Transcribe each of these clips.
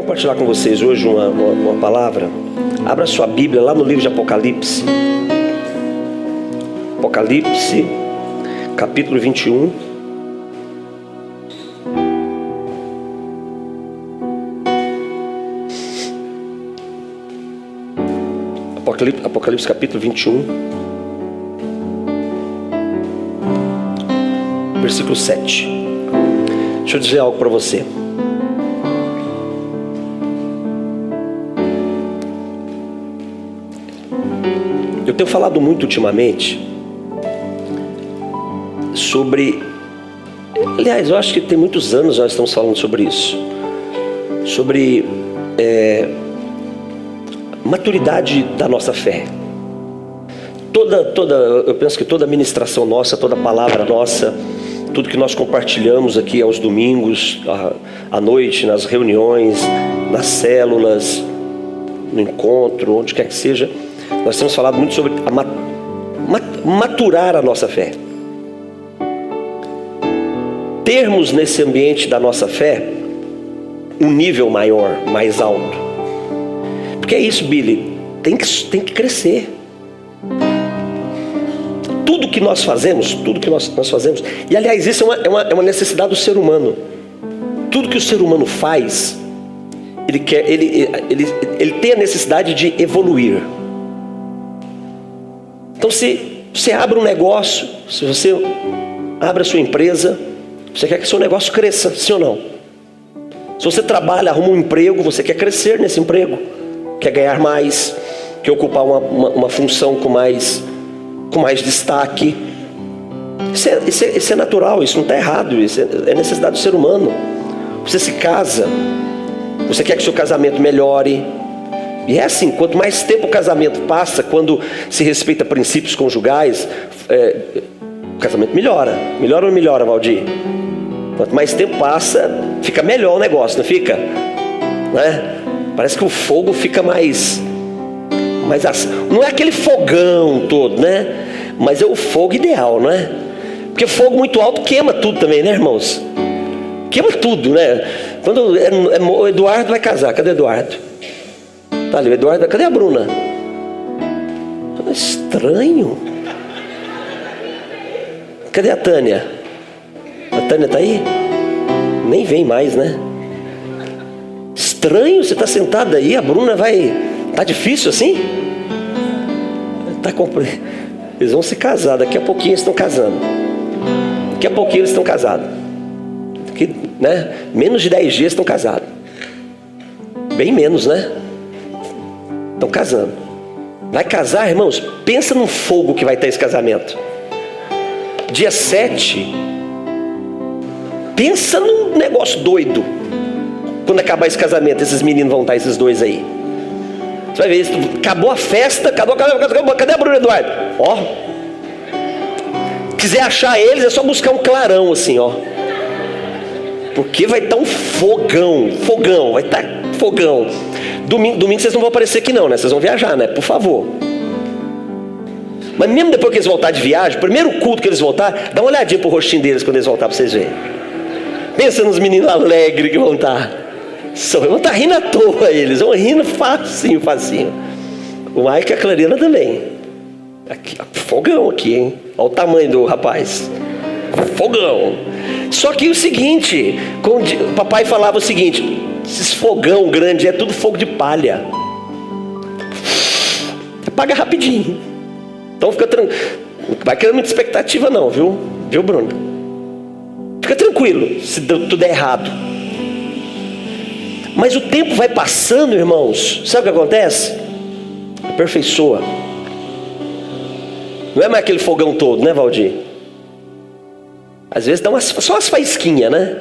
compartilhar com vocês hoje uma palavra. Abra sua Bíblia lá no livro de Apocalipse. Apocalipse, capítulo 21. Apocalipse capítulo 21. Versículo 7. Deixa eu dizer algo para você. Eu tenho falado muito ultimamente sobre... Aliás, eu acho que tem muitos anos nós estamos falando sobre isso. Sobre maturidade da nossa fé. Eu penso que toda ministração nossa, toda palavra nossa, tudo que nós compartilhamos aqui aos domingos, à noite, nas reuniões, nas células, no encontro, onde quer que seja, nós temos falado muito sobre maturar a nossa fé. Termos nesse ambiente da nossa fé um nível maior, mais alto. Porque é isso, Billy, tem que crescer. Tudo que nós fazemos, e aliás, isso é uma necessidade do ser humano. Tudo que o ser humano faz, ele tem a necessidade de evoluir. Então, se você abre um negócio, se você abre a sua empresa, você quer que seu negócio cresça, sim ou não? Se você trabalha, arruma um emprego, você quer crescer nesse emprego, quer ganhar mais, quer ocupar uma função com mais destaque. Isso é natural, isso não está errado, isso é necessidade do ser humano. Você se casa, você quer que seu casamento melhore. E é assim, quanto mais tempo o casamento passa, quando se respeita princípios conjugais, o casamento melhora. Melhora ou não melhora, Valdir? Quanto mais tempo passa, fica melhor o negócio, não fica? Né? Parece que o fogo fica mais não é aquele fogão todo, né? Mas é o fogo ideal, não é? Porque fogo muito alto queima tudo também, né, irmãos? Queima tudo, né? Quando o Eduardo vai casar, cadê o Eduardo? Tá ali, o Eduardo, cadê a Bruna? Estranho. Cadê a Tânia? A Tânia tá aí? Nem vem mais, né? Estranho, você tá sentada aí, a Bruna vai... Tá difícil assim? Eles vão se casar, daqui a pouquinho eles estão casando. Daqui a pouquinho eles estão casados. Né? Menos de 10 dias estão casados. Bem menos, né? Estão casando. Vai casar, irmãos? Pensa no fogo que vai ter esse casamento. Dia 7. Pensa num negócio doido. Quando acabar esse casamento, esses meninos vão estar, esses dois aí. Você vai ver isso. Acabou a festa. Cadê a Bruna e o Eduardo? Ó. Quiser achar eles, é só buscar um clarão assim, ó. Porque vai estar um fogão. Vai estar fogão. Domingo vocês não vão aparecer aqui não, né? Vocês vão viajar, né? Por favor. Mas mesmo depois que eles voltarem de viagem, o primeiro culto que eles voltar, dá uma olhadinha pro rostinho deles quando eles voltarem para vocês verem. Pensa nos meninos alegres que vão estar. Vão estar rindo à toa eles. Vão rindo facinho. O Mike e a Clarina também. Aqui, fogão aqui, hein? Olha o tamanho do rapaz. Fogão. Só que o seguinte, o papai falava o seguinte: esses fogão grande é tudo fogo de palha. Apaga rapidinho. Então fica tranquilo. Não vai criando muita expectativa não, viu Bruno? Fica tranquilo se tudo der errado. Mas o tempo vai passando, irmãos. Sabe o que acontece? Aperfeiçoa. Não é mais aquele fogão todo, né, Valdir? Às vezes dá só umas faísquinhas, né?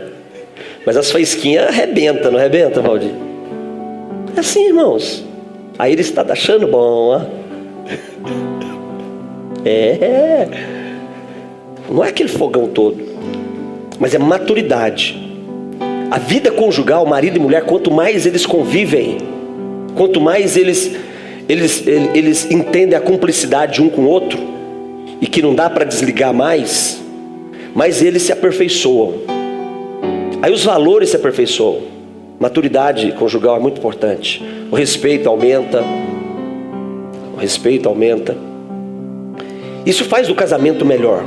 Mas as faísquinhas arrebentam, não arrebenta, Valdir? É assim, irmãos. Aí ele está achando bom, ó. Não é aquele fogão todo, mas é maturidade. A vida conjugal, marido e mulher, quanto mais eles convivem, quanto mais eles entendem a cumplicidade um com o outro, e que não dá para desligar mais eles se aperfeiçoam. Aí os valores se aperfeiçoam. Maturidade conjugal é muito importante. O respeito aumenta. O respeito aumenta. Isso faz do casamento melhor.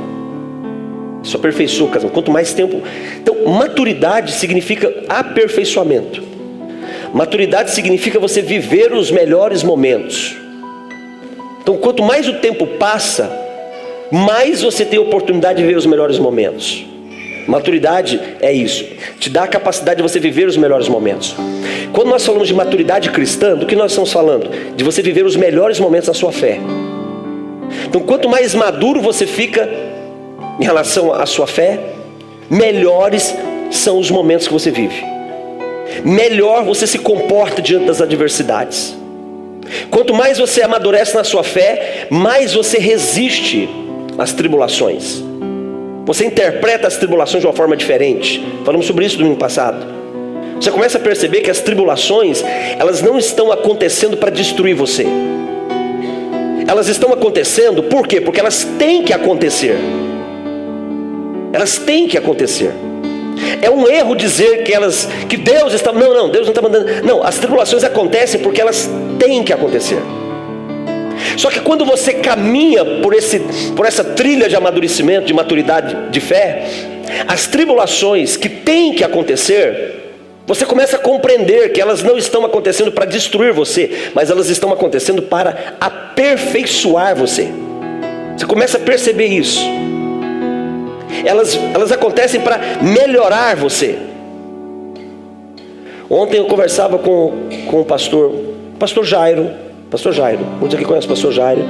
Isso aperfeiçoa o casamento. Quanto mais tempo... Então, maturidade significa aperfeiçoamento. Maturidade significa você viver os melhores momentos. Então, quanto mais o tempo passa, mais você tem a oportunidade de viver os melhores momentos. Maturidade é isso. Te dá a capacidade de você viver os melhores momentos. Quando nós falamos de maturidade cristã, do que nós estamos falando? De você viver os melhores momentos da sua fé. Então, quanto mais maduro você fica em relação à sua fé, melhores são os momentos que você vive. Melhor você se comporta diante das adversidades. Quanto mais você amadurece na sua fé, mais você resiste às tribulações. Você interpreta as tribulações de uma forma diferente. Falamos sobre isso no domingo passado. Você começa a perceber que as tribulações, elas não estão acontecendo para destruir você. Elas estão acontecendo, por quê? Porque elas têm que acontecer. Elas têm que acontecer. É um erro dizer que Deus está... Não, Deus não está mandando... Não, as tribulações acontecem porque elas têm que acontecer. Só que quando você caminha por essa trilha de amadurecimento, de maturidade de fé, as tribulações que têm que acontecer, você começa a compreender que elas não estão acontecendo para destruir você, mas elas estão acontecendo para aperfeiçoar você. Você começa a perceber isso. Elas acontecem para melhorar você. Ontem eu conversava com o pastor Jairo. Muitos aqui conhecem o pastor Jairo.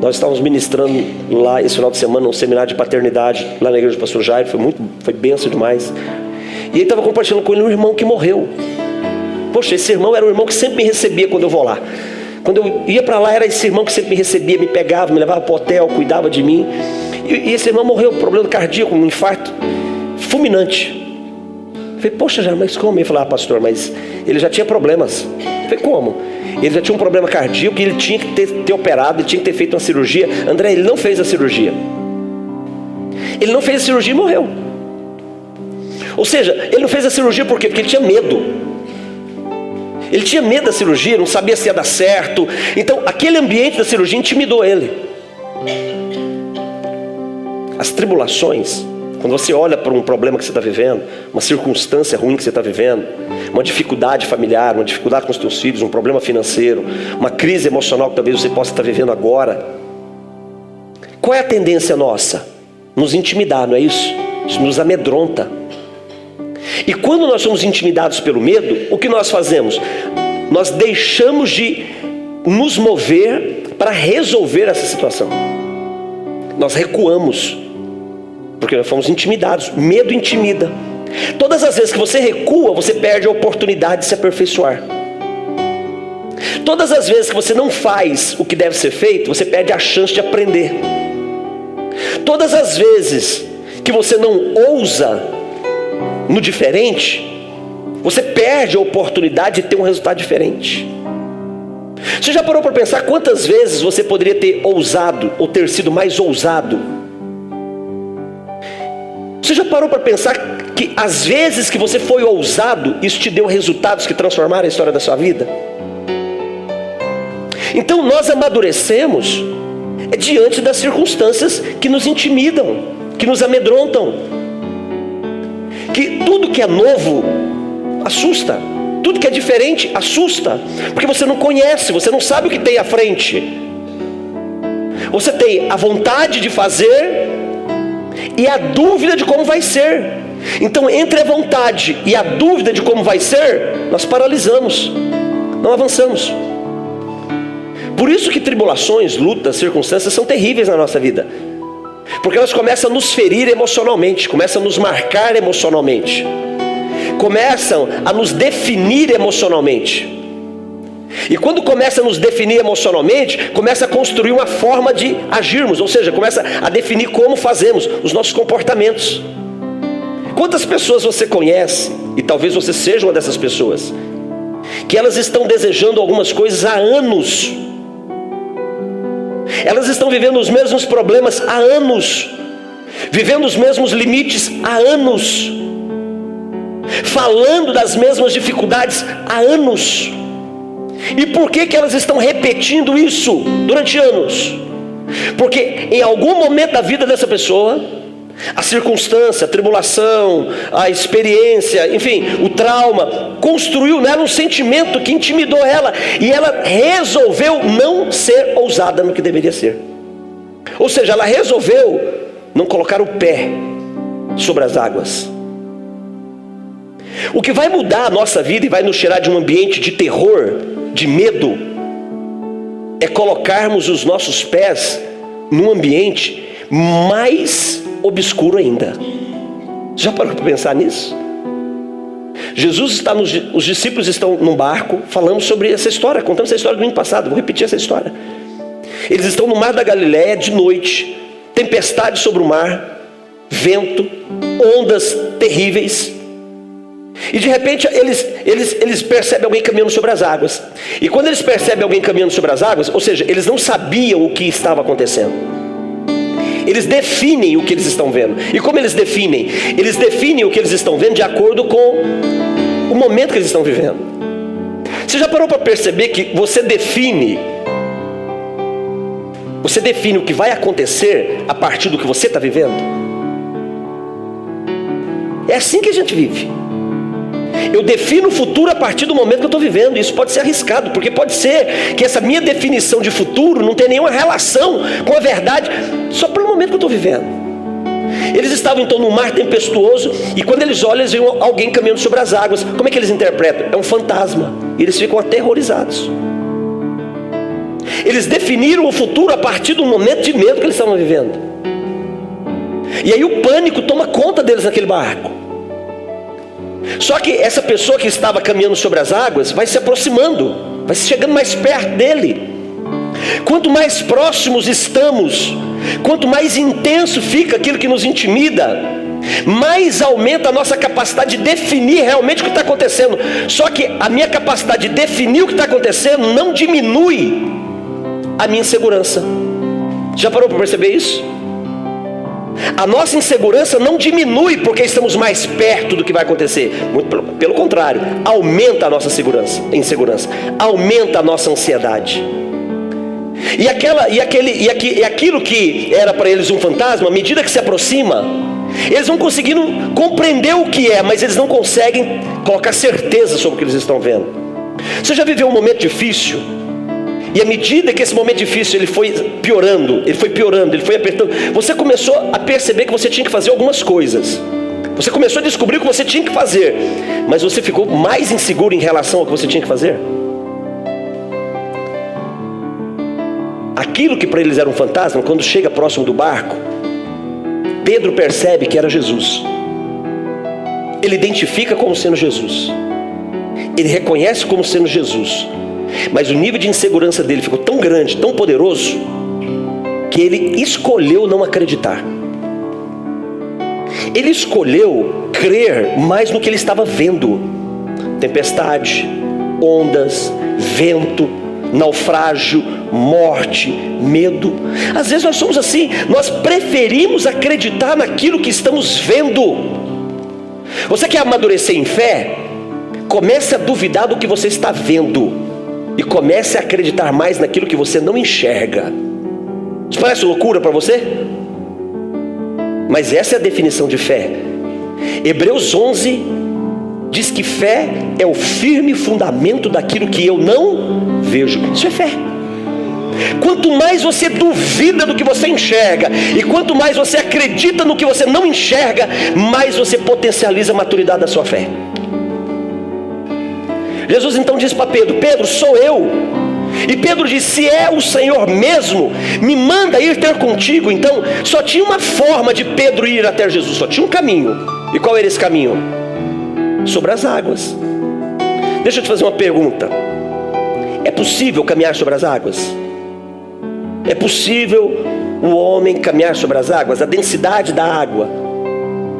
Nós estávamos ministrando lá esse final de semana um seminário de paternidade lá na igreja do pastor Jairo. Foi bênção demais. E ele estava compartilhando com ele um irmão que morreu. Poxa, esse irmão era um irmão que sempre me recebia quando eu vou lá. Quando eu ia para lá, era esse irmão que sempre me recebia, me pegava, me levava para o hotel, cuidava de mim. E esse irmão morreu, problema cardíaco, um infarto fulminante. Eu falei, poxa, mas como? Ele falou, pastor, mas ele já tinha problemas. Eu falei, como? Ele já tinha um problema cardíaco e ele tinha que ter operado, ele tinha que ter feito uma cirurgia. André, ele não fez a cirurgia. Ele não fez a cirurgia e morreu. Ou seja, ele não fez a cirurgia por quê? Porque ele tinha medo. Ele tinha medo da cirurgia, não sabia se ia dar certo. Então, aquele ambiente da cirurgia intimidou ele. As tribulações, quando você olha para um problema que você está vivendo, uma circunstância ruim que você está vivendo, uma dificuldade familiar, uma dificuldade com os teus filhos, um problema financeiro, uma crise emocional que talvez você possa estar vivendo agora, qual é a tendência nossa? Nos intimidar, não é isso? Isso nos amedronta. E quando nós somos intimidados pelo medo, o que nós fazemos? Nós deixamos de nos mover para resolver essa situação. Nós recuamos, porque nós fomos intimidados. Medo intimida. Todas as vezes que você recua, você perde a oportunidade de se aperfeiçoar. Todas as vezes que você não faz o que deve ser feito, você perde a chance de aprender. Todas as vezes que você não ousa no diferente, você perde a oportunidade de ter um resultado diferente. Você já parou para pensar quantas vezes você poderia ter ousado ou ter sido mais ousado? Você já parou para pensar que às vezes que você foi ousado, isso te deu resultados que transformaram a história da sua vida? Então nós amadurecemos diante das circunstâncias que nos intimidam, que nos amedrontam. Que tudo que é novo assusta, tudo que é diferente assusta, porque você não conhece, você não sabe o que tem à frente. Você tem a vontade de fazer e a dúvida de como vai ser. Então, entre a vontade e a dúvida de como vai ser, nós paralisamos, não avançamos. Por isso que tribulações, lutas, circunstâncias são terríveis na nossa vida. Porque elas começam a nos ferir emocionalmente, começam a nos marcar emocionalmente, começam a nos definir emocionalmente. E quando começa a nos definir emocionalmente, começa a construir uma forma de agirmos, ou seja, começa a definir como fazemos os nossos comportamentos. Quantas pessoas você conhece, e talvez você seja uma dessas pessoas, que elas estão desejando algumas coisas há anos, elas estão vivendo os mesmos problemas há anos, vivendo os mesmos limites há anos, falando das mesmas dificuldades há anos. E por que elas estão repetindo isso durante anos? Porque em algum momento da vida dessa pessoa, a circunstância, a tribulação, a experiência, enfim, o trauma, construiu nela um sentimento que intimidou ela, e ela resolveu não ser ousada no que deveria ser. Ou seja, ela resolveu não colocar o pé sobre as águas. O que vai mudar a nossa vida e vai nos tirar de um ambiente de terror, de medo, é colocarmos os nossos pés num ambiente mais obscuro ainda. Já parou para pensar nisso? Jesus está os discípulos estão num barco, falando sobre essa história, contando essa história do ano passado. Vou repetir essa história. Eles estão no mar da Galileia de noite, tempestade sobre o mar, vento, ondas terríveis. E de repente eles percebem alguém caminhando sobre as águas. E quando eles percebem alguém caminhando sobre as águas, ou seja, eles não sabiam o que estava acontecendo. Eles definem o que eles estão vendo. E como eles definem? Eles definem o que eles estão vendo de acordo com o momento que eles estão vivendo. Você já parou para perceber que você define o que vai acontecer a partir do que você está vivendo? É assim que a gente vive. Eu defino o futuro a partir do momento que eu estou vivendo. Isso pode ser arriscado, porque pode ser que essa minha definição de futuro não tenha nenhuma relação com a verdade, só pelo momento que eu estou vivendo. Eles estavam então num mar tempestuoso, e quando eles olham, eles veem alguém caminhando sobre as águas. Como é que eles interpretam? É um fantasma. E eles ficam aterrorizados. Eles definiram o futuro a partir do momento de medo que eles estavam vivendo. E aí o pânico toma conta deles naquele barco. Só que essa pessoa que estava caminhando sobre as águas vai se aproximando, vai chegando mais perto dele. Quanto mais próximos estamos, quanto mais intenso fica aquilo que nos intimida, mais aumenta a nossa capacidade de definir realmente o que está acontecendo. Só que a minha capacidade de definir o que está acontecendo não diminui a minha insegurança. Já parou para perceber isso? A nossa insegurança não diminui porque estamos mais perto do que vai acontecer. Muito pelo contrário, aumenta a nossa insegurança, aumenta a nossa ansiedade. E aquilo que era para eles um fantasma, à medida que se aproxima, eles vão conseguindo compreender o que é, mas eles não conseguem colocar certeza sobre o que eles estão vendo. Você já viveu um momento difícil? E à medida que esse momento difícil ele foi piorando, ele foi apertando, você começou a perceber que você tinha que fazer algumas coisas. Você começou a descobrir o que você tinha que fazer, mas você ficou mais inseguro em relação ao que você tinha que fazer. Aquilo que para eles era um fantasma, quando chega próximo do barco, Pedro percebe que era Jesus. Ele identifica como sendo Jesus. Ele reconhece como sendo Jesus. Mas o nível de insegurança dele ficou tão grande, tão poderoso, que ele escolheu não acreditar. Ele escolheu crer mais no que ele estava vendo. Tempestade, ondas, vento, naufrágio, morte, medo. Às vezes nós somos assim, nós preferimos acreditar naquilo que estamos vendo. Você quer amadurecer em fé? Comece a duvidar do que você está vendo e comece a acreditar mais naquilo que você não enxerga. Isso parece loucura para você? Mas essa é a definição de fé. Hebreus 11 diz que fé é o firme fundamento daquilo que eu não vejo. Isso é fé. Quanto mais você duvida do que você enxerga, e quanto mais você acredita no que você não enxerga, mais você potencializa a maturidade da sua fé. Jesus então diz para Pedro: Pedro, sou eu. E Pedro diz: se é o Senhor mesmo, me manda ir ter contigo. Então só tinha uma forma de Pedro ir até Jesus, só tinha um caminho. E qual era esse caminho? Sobre as águas. Deixa eu te fazer uma pergunta. É possível caminhar sobre as águas? É possível o homem caminhar sobre as águas? A densidade da água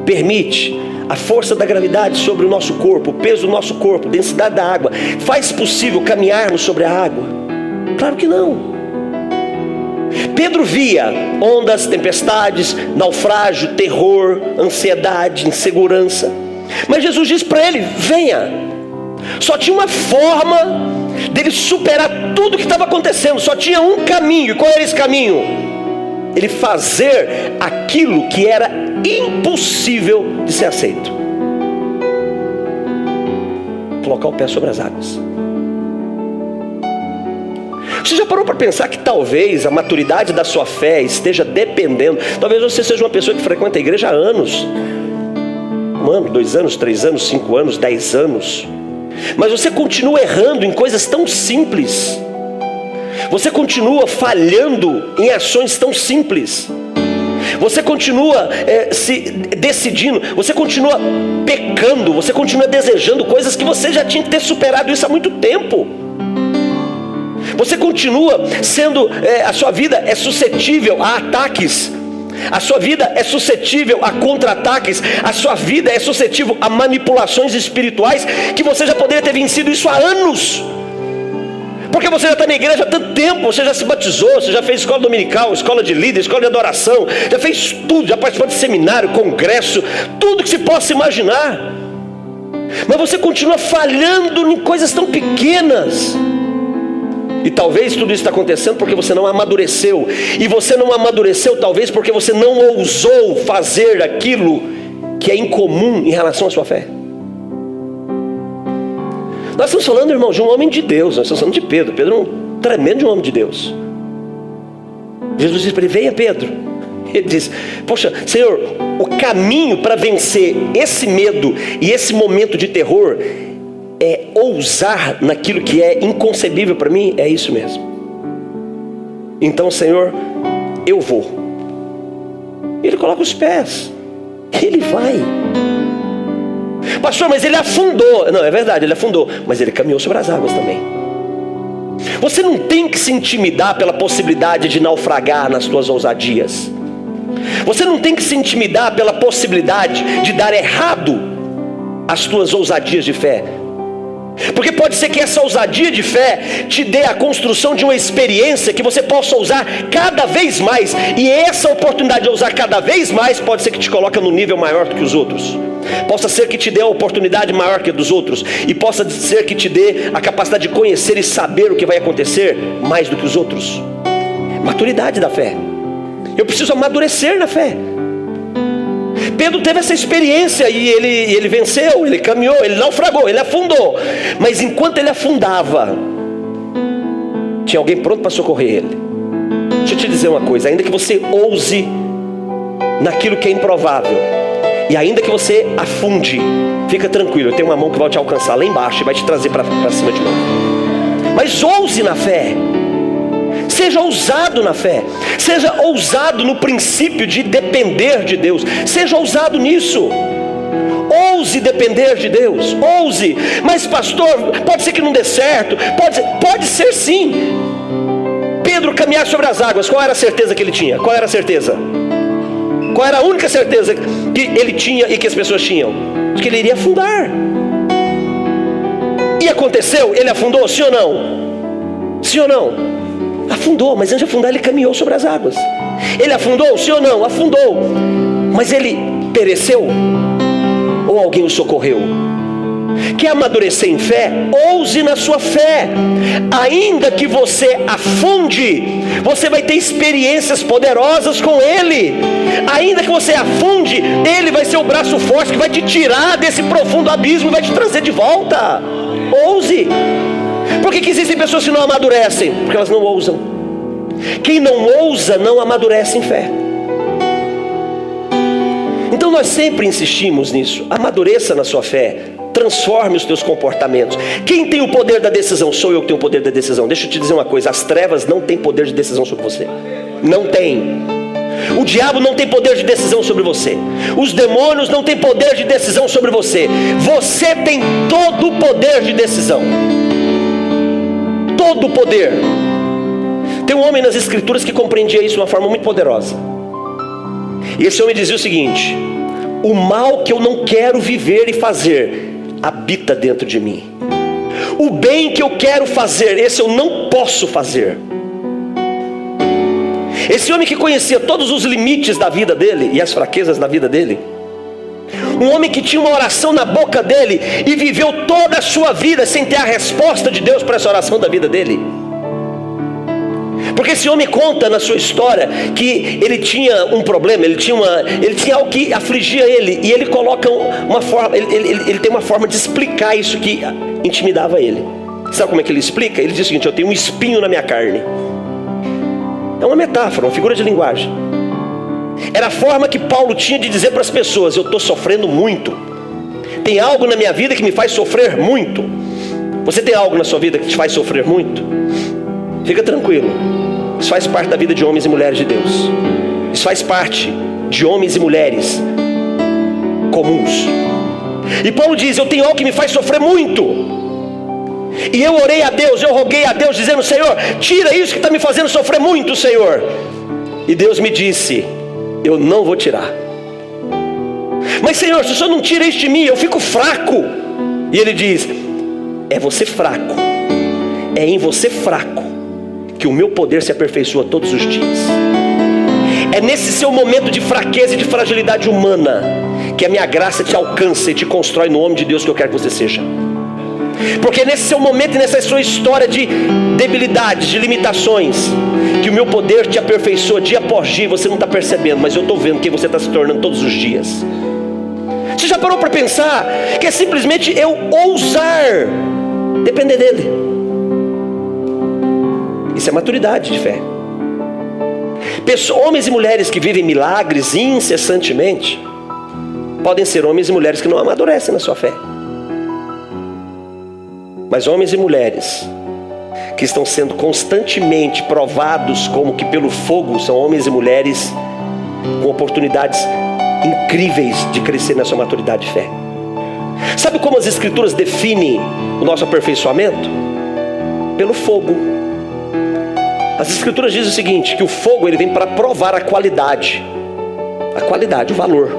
permite, a força da gravidade sobre o nosso corpo, o peso do nosso corpo, a densidade da água, faz possível caminharmos sobre a água? Claro que não. Pedro via ondas, tempestades, naufrágio, terror, ansiedade, insegurança. Mas Jesus disse para ele: venha. Só tinha uma forma dele superar tudo que estava acontecendo. Só tinha um caminho. E qual era esse caminho? Ele fazer aquilo que era impossível de ser aceito: colocar o pé sobre as águas. Você já parou para pensar que talvez a maturidade da sua fé esteja dependendo? Talvez você seja uma pessoa que frequenta a igreja há anos, 1 ano, 2 anos, 3 anos, 5 anos, 10 anos, mas você continua errando em coisas tão simples. Você continua falhando em ações tão simples. Você continua se decidindo. Você continua pecando. Você continua desejando coisas que você já tinha que ter superado isso há muito tempo. Você continua sendo, a sua vida é suscetível a ataques. A sua vida é suscetível a contra-ataques. A sua vida é suscetível a manipulações espirituais que você já poderia ter vencido isso há anos. Porque você já está na igreja há tanto tempo. Você já se batizou, você já fez escola dominical, escola de líder, escola de adoração, já fez tudo, já participou de seminário, congresso, tudo que se possa imaginar. Mas você continua falhando em coisas tão pequenas. E talvez tudo isso está acontecendo porque você não amadureceu. E você não amadureceu talvez porque você não ousou fazer aquilo que é incomum em relação à sua fé. Nós estamos falando, irmão, de um homem de Deus. Nós estamos falando de Pedro. Pedro é um tremendo homem de Deus. Jesus disse para ele: venha, Pedro. Ele diz: poxa, Senhor, o caminho para vencer esse medo e esse momento de terror é ousar naquilo que é inconcebível para mim. É isso mesmo. Então, Senhor, eu vou. Ele coloca os pés. Ele vai. Pastor, mas ele afundou. Não, é verdade, ele afundou, mas ele caminhou sobre as águas também. Você não tem que se intimidar pela possibilidade de naufragar nas suas ousadias. Você não tem que se intimidar pela possibilidade de dar errado as tuas ousadias de fé. Porque pode ser que essa ousadia de fé te dê a construção de uma experiência que você possa usar cada vez mais. E essa oportunidade de usar cada vez mais pode ser que te coloque no nível maior do que os outros. Possa ser que te dê a oportunidade maior que a dos outros. E possa ser que te dê a capacidade de conhecer e saber o que vai acontecer mais do que os outros. Maturidade da fé. Eu preciso amadurecer na fé. Pedro teve essa experiência e ele venceu, ele caminhou, ele naufragou, ele afundou. Mas enquanto ele afundava, tinha alguém pronto para socorrer ele. Deixa eu te dizer uma coisa: ainda que você ouse naquilo que é improvável, e ainda que você afunde, fica tranquilo, eu tenho uma mão que vai te alcançar lá embaixo e vai te trazer para cima de novo. Mas ouse na fé. Seja ousado na fé. Seja ousado no princípio de depender de Deus. Seja ousado nisso. Ouse depender de Deus. Ouse. Mas pastor, pode ser que não dê certo. Pode ser sim. Pedro caminhar sobre as águas, qual era a certeza que ele tinha? Qual era a certeza? Qual era a única certeza que ele tinha e que as pessoas tinham? De que ele iria afundar. E aconteceu? Ele afundou, sim ou não? Sim ou não? Afundou, mas antes de afundar ele caminhou sobre as águas. Ele afundou, sim ou não? Afundou. Mas ele pereceu? Ou alguém o socorreu? Quer amadurecer em fé? Ouse na sua fé. Ainda que você afunde, você vai ter experiências poderosas com Ele. Ainda que você afunde, Ele vai ser o braço forte que vai te tirar desse profundo abismo e vai te trazer de volta. Ouse. Por que existem pessoas que não amadurecem? Porque elas não ousam. Quem não ousa não amadurece em fé. Então nós sempre insistimos nisso. Amadureça na sua fé. Transforme os teus comportamentos. Quem tem o poder da decisão? Sou eu que tenho o poder da decisão. Deixa eu te dizer uma coisa: as trevas não têm poder de decisão sobre você. Não tem. O diabo não tem poder de decisão sobre você. Os demônios não têm poder de decisão sobre você. Você tem todo o poder de decisão. Todo o poder. Tem um homem nas escrituras que compreendia isso de uma forma muito poderosa. E esse homem dizia o seguinte: o mal que eu não quero viver e fazer habita dentro de mim. O bem que eu quero fazer, esse eu não posso fazer. Esse homem que conhecia todos os limites da vida dele e as fraquezas da vida dele, Um homem que tinha uma oração na boca dele e viveu toda a sua vida sem ter a resposta de Deus para essa oração da vida dele. Porque esse homem conta na sua história que ele tinha um problema, ele tinha algo que afligia ele, e ele coloca uma forma, ele tem uma forma de explicar isso que intimidava ele. Sabe como é que ele explica? Ele diz o seguinte: eu tenho um espinho na minha carne. É uma metáfora, uma figura de linguagem. Era a forma que Paulo tinha de dizer para as pessoas: eu estou sofrendo muito, tem algo na minha vida que me faz sofrer muito. Você tem algo na sua vida que te faz sofrer muito? Fica tranquilo, isso faz parte da vida de homens e mulheres de Deus. Isso faz parte de homens e mulheres comuns. E Paulo diz: eu tenho algo que me faz sofrer muito. E eu orei a Deus, eu roguei a Deus dizendo: Senhor, tira isso que está me fazendo sofrer muito, Senhor. E Deus me disse: eu não vou tirar. Mas Senhor, se o Senhor não tira isso de mim, eu fico fraco. E Ele diz: é você fraco, é em você fraco que o meu poder se aperfeiçoa todos os dias. É nesse seu momento de fraqueza e de fragilidade humana que a minha graça te alcança e te constrói no homem de Deus que eu quero que você seja. Porque é nesse seu momento e nessa sua história de debilidades, de limitações, que o meu poder te aperfeiçoa dia após dia. Você não está percebendo, mas eu estou vendo quem você está se tornando todos os dias. Você já parou para pensar que é simplesmente eu ousar depender dele? Isso é maturidade de fé. Homens e mulheres que vivem milagres incessantemente podem ser homens e mulheres que não amadurecem na sua fé. Mas homens e mulheres que estão sendo constantemente provados como que pelo fogo, são homens e mulheres com oportunidades incríveis de crescer na sua maturidade de fé. Sabe como as Escrituras definem o nosso aperfeiçoamento? Pelo fogo. As Escrituras dizem o seguinte: que o fogo ele vem para provar a qualidade, o valor.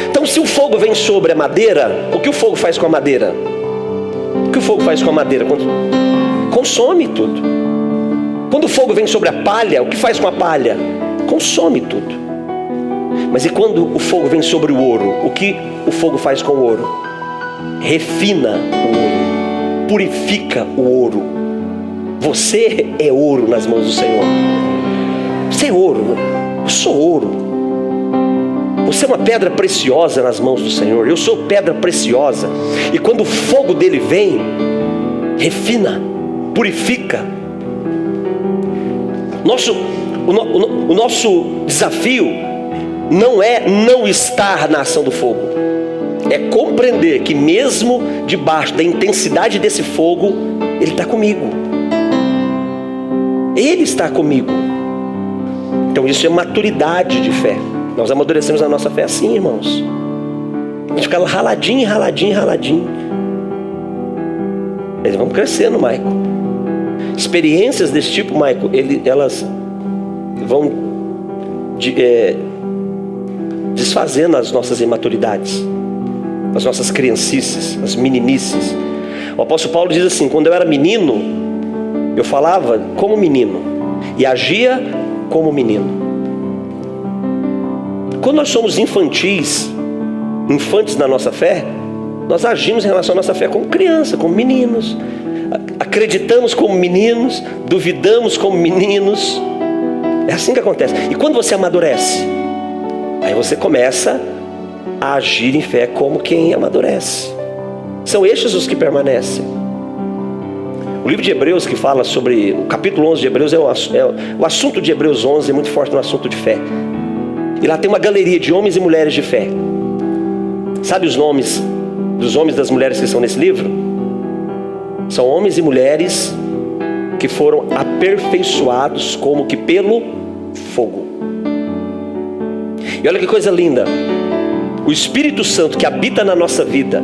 Então, se o fogo vem sobre a madeira, o que o fogo faz com a madeira? O que o fogo faz com a madeira? Consome tudo. Quando o fogo vem sobre a palha, o que faz com a palha? Consome tudo. Mas e quando o fogo vem sobre o ouro? O que o fogo faz com o ouro? Refina o ouro, purifica o ouro. Você é ouro nas mãos do Senhor. Você é ouro, eu sou ouro. Você é uma pedra preciosa nas mãos do Senhor. Eu sou pedra preciosa. E quando o fogo dele vem, refina, purifica. O nosso desafio não é não estar na ação do fogo. É compreender que mesmo debaixo da intensidade desse fogo, Ele está comigo. Ele está comigo. Então isso é maturidade de fé. Nós amadurecemos a nossa fé assim, irmãos. A gente fica raladinho. Mas vamos crescendo, Maico. Experiências desse tipo, Maico, elas vão desfazendo as nossas imaturidades, as nossas criancices, as meninices. O apóstolo Paulo diz assim: quando eu era menino, eu falava como menino e agia como menino. Quando nós somos infantes na nossa fé, nós agimos em relação à nossa fé como criança, como meninos. Acreditamos como meninos, duvidamos como meninos. É assim que acontece. E quando você amadurece, aí você começa a agir em fé como quem amadurece. São estes os que permanecem. O livro de Hebreus, que fala sobre o capítulo 11 de Hebreus, o assunto de Hebreus 11 é muito forte no assunto de fé. E lá tem uma galeria de homens e mulheres de fé. Sabe os nomes dos homens e das mulheres que estão nesse livro? São homens e mulheres que foram aperfeiçoados como que pelo fogo. E olha que coisa linda. O Espírito Santo que habita na nossa vida,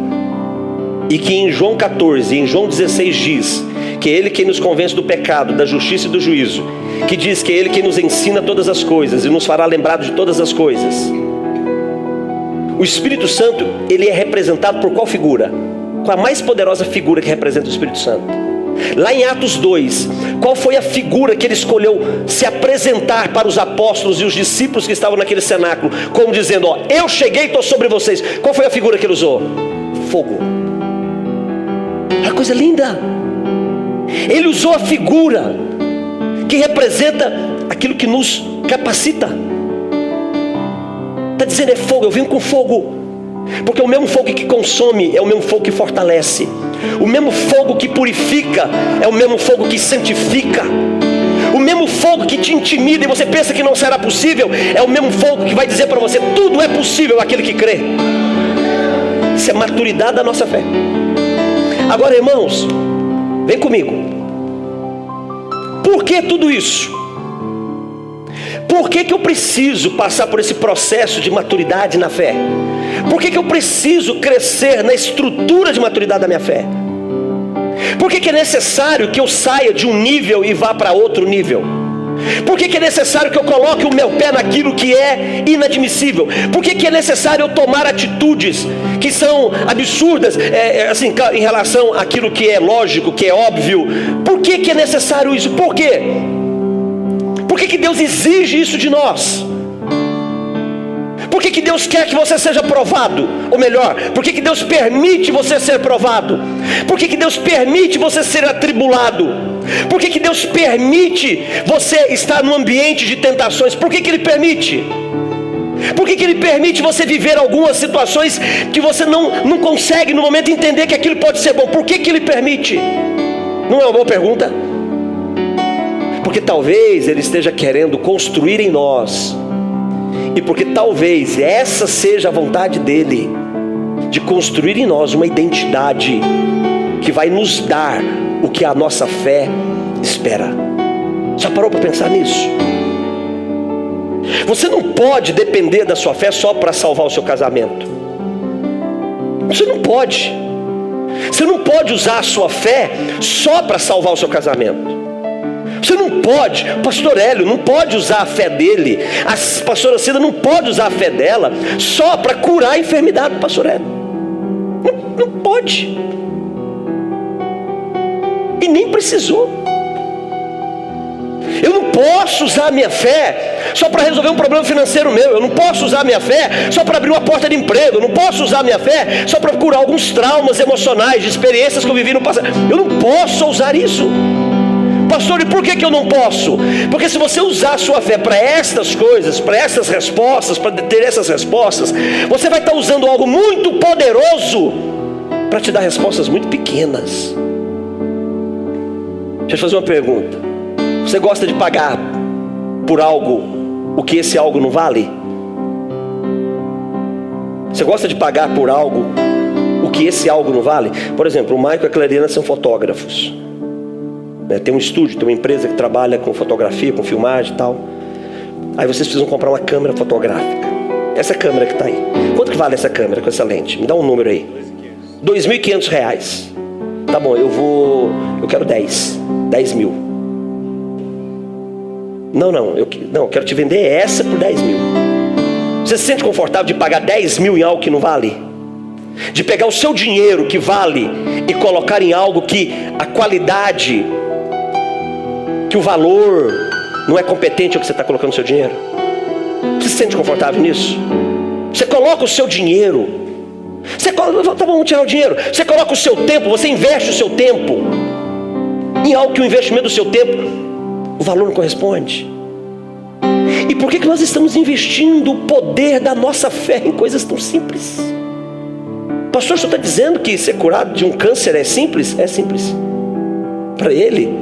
e que em João 14 e em João 16 diz que é Ele quem nos convence do pecado, da justiça e do juízo, que diz que é Ele quem nos ensina todas as coisas e nos fará lembrar de todas as coisas. O Espírito Santo, ele é representado por qual figura? Qual a mais poderosa figura que representa o Espírito Santo? Lá em Atos 2, qual foi a figura que ele escolheu se apresentar para os apóstolos e os discípulos que estavam naquele cenáculo, como dizendo, ó, eu cheguei e estou sobre vocês? Qual foi a figura que ele usou? Fogo. É uma coisa linda. Ele usou a figura que representa aquilo que nos capacita. Está dizendo, é fogo, eu venho com fogo. Porque o mesmo fogo que consome é o mesmo fogo que fortalece. O mesmo fogo que purifica é o mesmo fogo que santifica. O mesmo fogo que te intimida e você pensa que não será possível é o mesmo fogo que vai dizer para você, tudo é possível aquele que crê. Isso é maturidade da nossa fé. Agora, irmãos, vem comigo. Por que tudo isso? Por que eu preciso passar por esse processo de maturidade na fé? Por que eu preciso crescer na estrutura de maturidade da minha fé? Por que é necessário que eu saia de um nível e vá para outro nível? Por que é necessário que eu coloque o meu pé naquilo que é inadmissível? Por que é necessário eu tomar atitudes que são absurdas, assim, em relação àquilo que é lógico, que é óbvio? Por que é necessário isso? Por quê? Por que Deus exige isso de nós? Por que Deus quer que você seja provado? Ou melhor, por que Deus permite você ser provado? Por que Deus permite você ser atribulado? Por que Deus permite você estar num ambiente de tentações? Por que Ele permite? Por que Ele permite você viver algumas situações que você não consegue no momento entender que aquilo pode ser bom? Por que Ele permite? Não é uma boa pergunta? Porque talvez Ele esteja querendo construir em nós, e porque talvez essa seja a vontade dEle, de construir em nós uma identidade que vai nos dar o que a nossa fé espera. Já parou para pensar nisso? Você não pode depender da sua fé só para salvar o seu casamento. Você não pode. Você não pode usar a sua fé só para salvar o seu casamento. Você não pode, o pastor Hélio não pode usar a fé dele, a pastora Cida não pode usar a fé dela só para curar a enfermidade do pastor Hélio. Não pode. E nem precisou. Eu não posso usar a minha fé só para resolver um problema financeiro meu. Eu não posso usar a minha fé só para abrir uma porta de emprego. Eu não posso usar a minha fé só para curar alguns traumas emocionais, de experiências que eu vivi no passado. Eu não posso usar isso. Pastor, e por que eu não posso? Porque se você usar a sua fé para estas coisas, para essas respostas, para ter essas respostas, você vai estar usando algo muito poderoso para te dar respostas muito pequenas. Deixa eu fazer uma pergunta. Você gosta de pagar por algo o que esse algo não vale? Você gosta de pagar por algo o que esse algo não vale? Por exemplo, o Michael e a Clariana são fotógrafos. Tem um estúdio, tem uma empresa que trabalha com fotografia, com filmagem e tal. Aí vocês precisam comprar uma câmera fotográfica. Essa câmera que está aí, quanto que vale essa câmera com essa lente? Me dá um número aí. R$2.500. Tá bom, eu quero 10 mil. Não, eu quero te vender essa por 10 mil. Você se sente confortável de pagar 10 mil em algo que não vale? De pegar o seu dinheiro que vale e colocar em algo que a qualidade, que o valor não é competente ao que você está colocando o seu dinheiro? Você se sente confortável nisso? Você coloca o seu dinheiro, tá bom, vamos tirar o dinheiro. Você coloca o seu tempo, você investe o seu tempo em algo que o investimento do seu tempo, o valor não corresponde. E por que nós estamos investindo o poder da nossa fé em coisas tão simples? Pastor, o senhor está dizendo que ser curado de um câncer é simples? É simples. Para ele,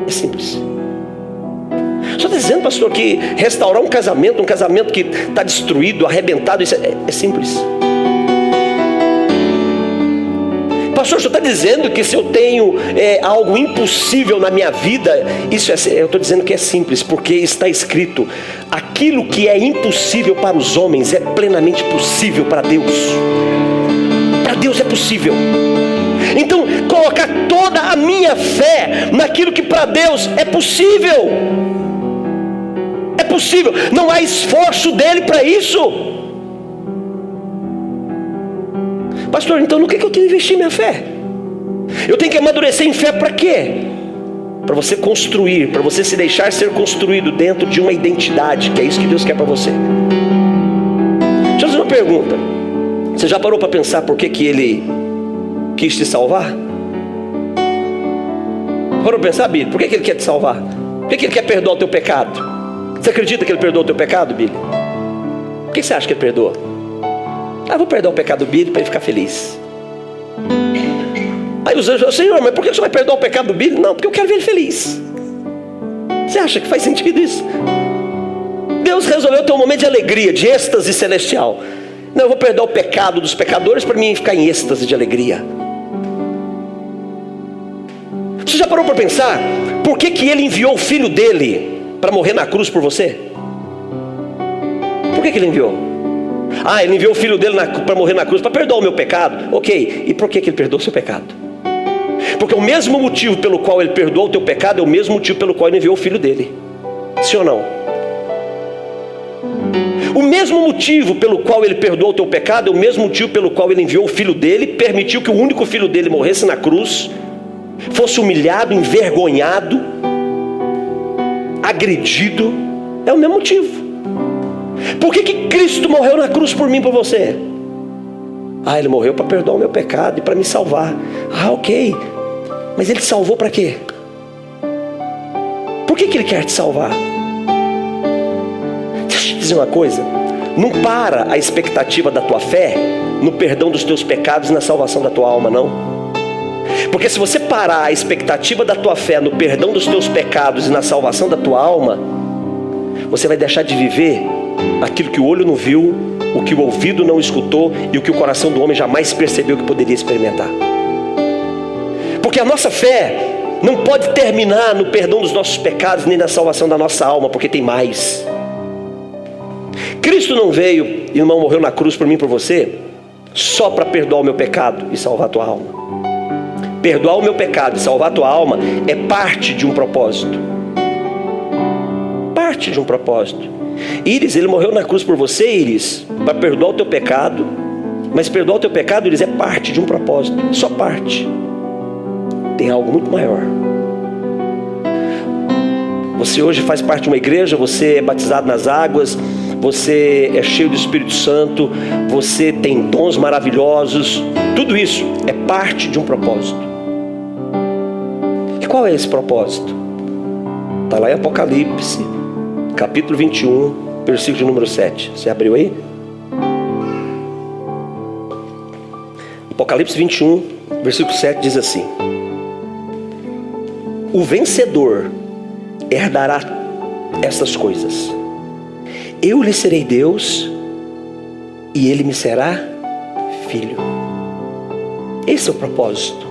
é simples. O senhor está dizendo, pastor, que restaurar um casamento que está destruído, arrebentado, isso é simples. Pastor, o senhor está dizendo que se eu tenho algo impossível na minha vida, eu estou dizendo que é simples, porque está escrito: aquilo que é impossível para os homens é plenamente possível para Deus. Para Deus é possível. Então, colocar toda a minha fé naquilo que para Deus é possível. É possível, não há esforço dele para isso. Pastor, então no que eu tenho que investir minha fé? Eu tenho que amadurecer em fé para quê? Para você construir, para você se deixar ser construído dentro de uma identidade, que é isso que Deus quer para você. Deixa eu fazer uma pergunta. Você já parou para pensar por que Ele quis te salvar? Parou para pensar, Billy? Por que Ele quer te salvar? Por que Ele quer perdoar o teu pecado? Você acredita que Ele perdoa o teu pecado, Billy? Por que você acha que Ele perdoa? Vou perdoar o pecado do Billy para ele ficar feliz. Aí os anjos falam, Senhor, mas por que você vai perdoar o pecado do Billy? Não, porque eu quero ver ele feliz. Você acha que faz sentido isso? Deus resolveu ter um momento de alegria, de êxtase celestial. Não, eu vou perdoar o pecado dos pecadores para mim ficar em êxtase de alegria. Você já parou para pensar por que Ele enviou o filho dele para morrer na cruz por você? Por que Ele enviou? Ele enviou o filho dele para morrer na cruz para perdoar o meu pecado. Ok, e por que Ele perdoou o seu pecado? Porque o mesmo motivo pelo qual Ele perdoou o teu pecado é o mesmo motivo pelo qual Ele enviou o filho dele. Sim ou não? O mesmo motivo pelo qual Ele perdoou o teu pecado é o mesmo motivo pelo qual Ele enviou o filho dele, permitiu que o único filho dele morresse na cruz, fosse humilhado, envergonhado, agredido. É o mesmo motivo. Por que Cristo morreu na cruz por mim e por você? Ele morreu para perdoar o meu pecado e para me salvar. Ok. Mas Ele te salvou para quê? Por que Ele quer te salvar? Deixa eu te dizer uma coisa. Não para a expectativa da tua fé no perdão dos teus pecados e na salvação da tua alma, não. Porque se você parar a expectativa da tua fé no perdão dos teus pecados e na salvação da tua alma, você vai deixar de viver aquilo que o olho não viu, o que o ouvido não escutou e o que o coração do homem jamais percebeu que poderia experimentar. Porque a nossa fé não pode terminar no perdão dos nossos pecados nem na salvação da nossa alma, porque tem mais. Cristo não veio e não morreu na cruz por mim e por você só para perdoar o meu pecado e salvar a tua alma. Perdoar o meu pecado e salvar a tua alma é parte de um propósito. Parte de um propósito. Íris, Ele morreu na cruz por você, Íris, para perdoar o teu pecado. Mas perdoar o teu pecado, Íris, é parte de um propósito. Só parte. Tem algo muito maior. Você hoje faz parte de uma igreja, você é batizado nas águas, você é cheio do Espírito Santo, você tem dons maravilhosos. Tudo isso é parte de um propósito. E qual é esse propósito? Está lá em Apocalipse, capítulo 21, versículo de número 7. Você abriu aí? Apocalipse 21, versículo 7 diz assim: o vencedor herdará estas coisas. Eu lhe serei Deus e ele me será filho. Esse é o propósito.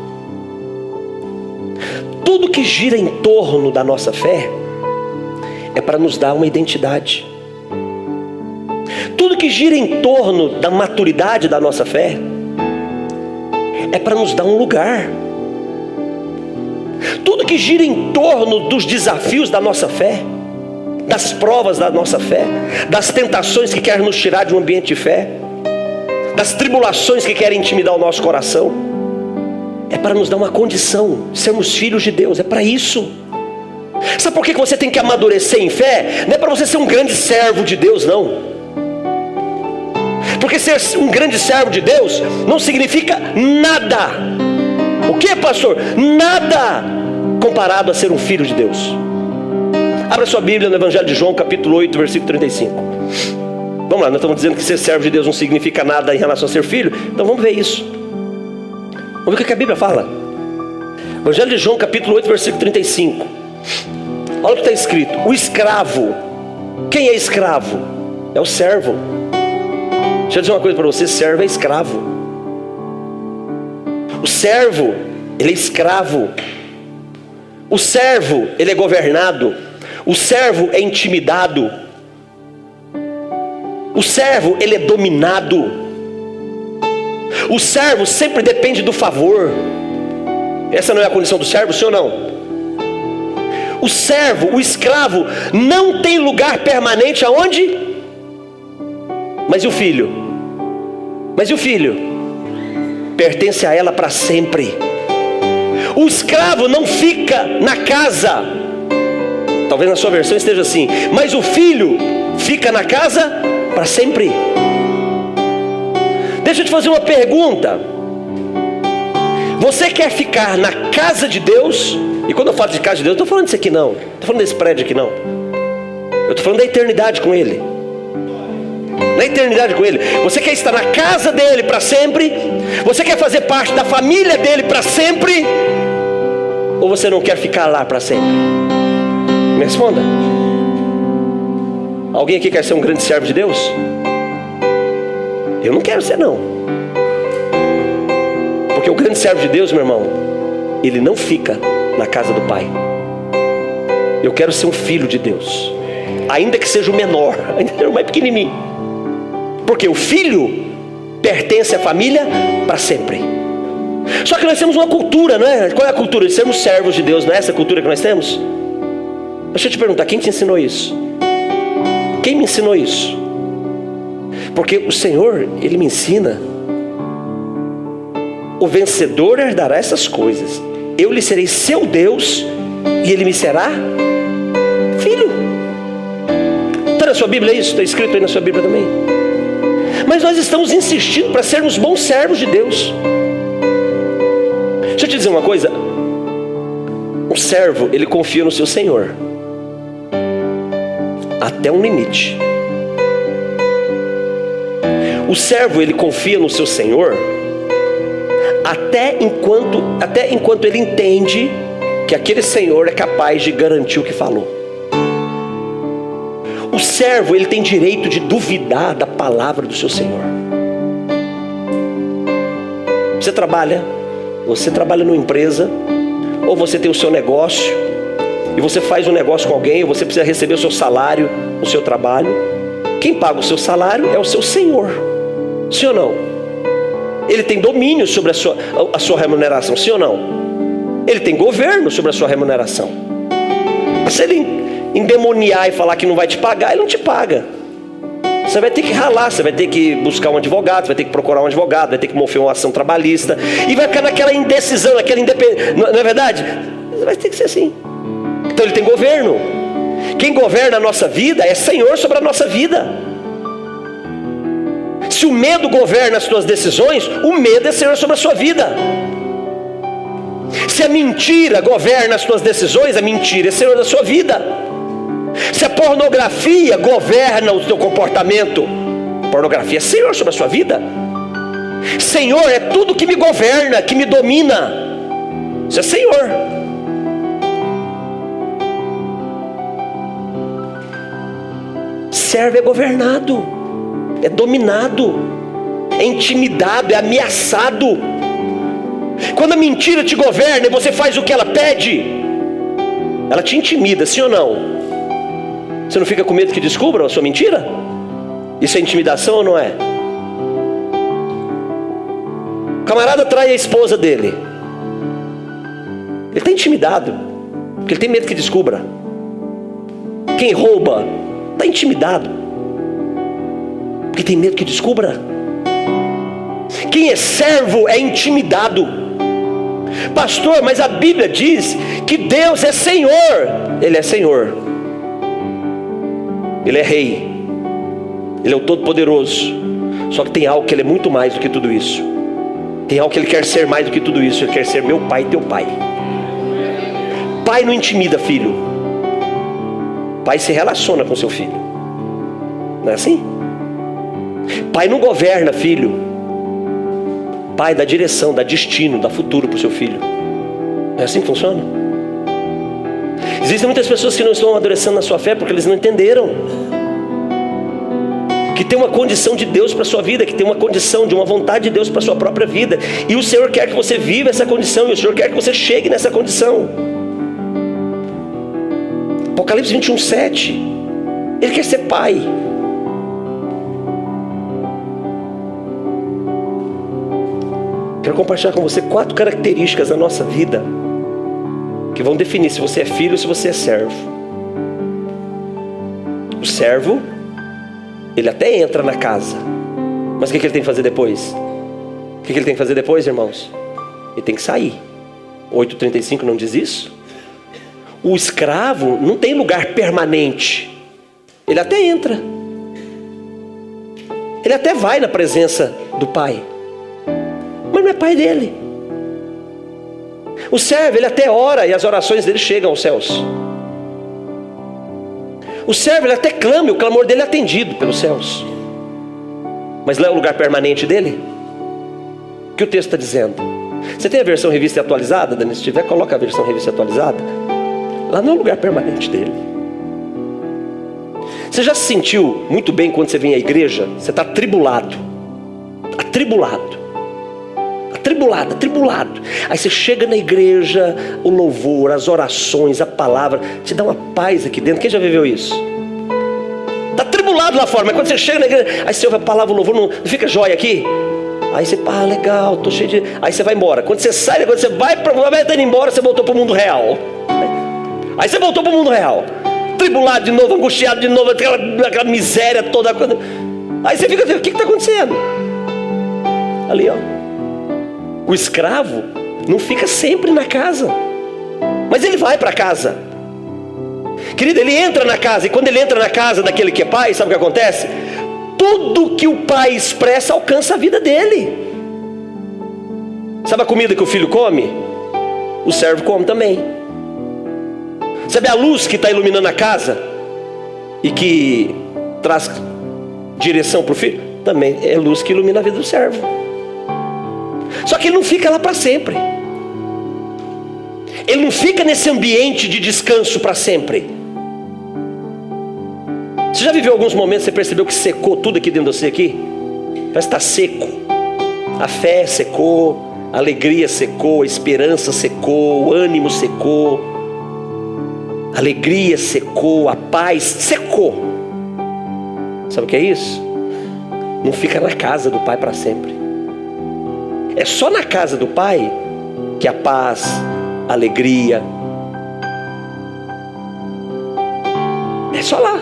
Tudo que gira em torno da nossa fé é para nos dar uma identidade. Tudo que gira em torno da maturidade da nossa fé é para nos dar um lugar. Tudo que gira em torno dos desafios da nossa fé, das provas da nossa fé, das tentações que querem nos tirar de um ambiente de fé, das tribulações que querem intimidar o nosso coração, é para nos dar uma condição de sermos filhos de Deus. É para isso. Sabe por que você tem que amadurecer em fé? Não é para você ser um grande servo de Deus, não. Porque ser um grande servo de Deus não significa nada. O que, pastor? Nada comparado a ser um filho de Deus. Abra sua Bíblia no Evangelho de João, capítulo 8, versículo 35. Vamos lá, nós estamos dizendo que ser servo de Deus não significa nada em relação a ser filho. Então vamos ver isso. Vamos ver o que a Bíblia fala. Evangelho de João, capítulo 8, versículo 35. Olha o que está escrito: o escravo. Quem é escravo? É o servo. Deixa eu dizer uma coisa para você: servo é escravo. O servo, ele é escravo. O servo, ele é governado. O servo é intimidado. O servo, ele é dominado. O servo sempre depende do favor. Essa não é a condição do servo, sim ou não? O servo, o escravo, não tem lugar permanente aonde? Mas e o filho? Mas e o filho? Pertence a ela para sempre. O escravo não fica na casa. Talvez na sua versão esteja assim: mas o filho fica na casa para sempre. Deixa eu te fazer uma pergunta. Você quer ficar na casa de Deus? E quando eu falo de casa de Deus, eu estou falando disso aqui não. Estou falando desse prédio aqui não. Eu estou falando da eternidade com Ele. Na eternidade com Ele. Você quer estar na casa dEle para sempre? Você quer fazer parte da família dEle para sempre? Ou você não quer ficar lá para sempre? Me responda. Alguém aqui quer ser um grande servo de Deus? Eu não quero ser não. Porque o grande servo de Deus, meu irmão, ele não fica na casa do Pai. Eu quero ser um filho de Deus, ainda que seja o menor, ainda que seja o mais pequenininho. Porque o filho pertence à família para sempre. Só que nós temos uma cultura, não é? Qual é a cultura? De sermos servos de Deus, não é essa cultura que nós temos? Deixa eu te perguntar, quem te ensinou isso? Quem me ensinou isso? Porque o Senhor, Ele me ensina: o vencedor herdará essas coisas, eu lhe serei seu Deus, e ele me será filho. Está na sua Bíblia isso? Está escrito aí na sua Bíblia também. Mas nós estamos insistindo para sermos bons servos de Deus. Deixa eu te dizer uma coisa. Um servo, ele confia no seu Senhor até um limite. O servo, ele confia no seu Senhor até enquanto ele entende que aquele Senhor é capaz de garantir o que falou. O servo, ele tem direito de duvidar da palavra do seu Senhor. Você trabalha numa empresa, ou você tem o seu negócio, e você faz um negócio com alguém, ou você precisa receber o seu salário no seu trabalho. Quem paga o seu salário é o seu Senhor. Sim ou não? Ele tem domínio sobre a sua remuneração, sim ou não? Ele tem governo sobre a sua remuneração. Se ele endemoniar e falar que não vai te pagar, ele não te paga. Você vai ter que ralar, você vai ter que buscar um advogado, você vai ter que procurar um advogado, vai ter que mover uma ação trabalhista, e vai ficar naquela indecisão, naquela independência. Não é verdade? Vai ter que ser assim. Então ele tem governo. Quem governa a nossa vida é Senhor sobre a nossa vida. Se o medo governa as suas decisões, o medo é Senhor sobre a sua vida. Se a mentira governa as suas decisões, a mentira é Senhor da sua vida. Se a pornografia governa o seu comportamento, a pornografia é Senhor sobre a sua vida. Senhor é tudo que me governa, que me domina. Isso é Senhor. Servo é governado, é dominado, é intimidado, é ameaçado. Quando a mentira te governa e você faz o que ela pede, ela te intimida, sim ou não? Você não fica com medo que descubram a sua mentira? Isso é intimidação ou não é? O camarada trai a esposa dele. Ele está intimidado, porque ele tem medo que descubra. Quem rouba está intimidado, porque tem medo que descubra. Quem é servo é intimidado. Pastor, mas a Bíblia diz que Deus é Senhor. Ele é Senhor. Ele é Rei. Ele é o Todo-Poderoso. Só que tem algo que Ele é muito mais do que tudo isso. Tem algo que Ele quer ser mais do que tudo isso. Ele quer ser meu Pai e teu Pai. Pai não intimida filho. Pai se relaciona com seu filho. Não é assim? Pai não governa filho. Pai dá direção, dá destino, dá futuro para o seu filho. É assim que funciona? Existem muitas pessoas que não estão amadurecendo na sua fé porque eles não entenderam que tem uma condição de Deus para a sua vida, que tem uma condição de uma vontade de Deus para a sua própria vida, e o Senhor quer que você viva essa condição, e o Senhor quer que você chegue nessa condição. Apocalipse 21:7, Ele quer ser pai. Quero compartilhar com você 4 características da nossa vida que vão definir se você é filho ou se você é servo. O servo, ele até entra na casa, mas o que ele tem que fazer depois? O que ele tem que fazer depois, irmãos? Ele tem que sair. 8,35 não diz isso? O escravo não tem lugar permanente. Ele até entra. Ele até vai na presença do pai. Mas não é pai dele. O servo, ele até ora e as orações dele chegam aos céus. O servo, ele até clama e o clamor dele é atendido pelos céus. Mas não é o lugar permanente dele? O que o texto está dizendo? Você tem a versão revista e atualizada, Dani? Se tiver, coloca a versão revista e atualizada. Lá não é o lugar permanente dele. Você já se sentiu muito bem quando você vem à igreja? Você está atribulado. Atribulado. Aí você chega na igreja, o louvor, as orações, a palavra, te dá uma paz aqui dentro. Quem já viveu isso? Está atribulado lá fora, mas quando você chega na igreja, aí você ouve a palavra, o louvor, não fica jóia aqui? Aí você, legal, tô cheio de... Aí você vai embora. Quando você sai, quando você vai indo embora, você voltou para o mundo real. Aí você voltou para o mundo real. Tribulado de novo, angustiado de novo, aquela miséria toda. Aí você fica assim, o que está acontecendo? Ali, ó. O escravo não fica sempre na casa, mas ele vai para casa. Querido, ele entra na casa, e quando ele entra na casa daquele que é pai, sabe o que acontece? Tudo que o pai expressa alcança a vida dele. Sabe a comida que o filho come? O servo come também. Sabe a luz que está iluminando a casa e que traz direção para o filho? Também é luz que ilumina a vida do servo. Só que ele não fica lá para sempre. Ele não fica nesse ambiente de descanso para sempre. Você já viveu alguns momentos, você percebeu que secou tudo aqui dentro de você aqui? Parece que está seco. A fé secou, a alegria secou, a esperança secou, o ânimo secou, a alegria secou, a paz secou. Sabe o que é isso? Não fica na casa do pai para sempre. É só na casa do pai que a paz, a alegria. É só lá.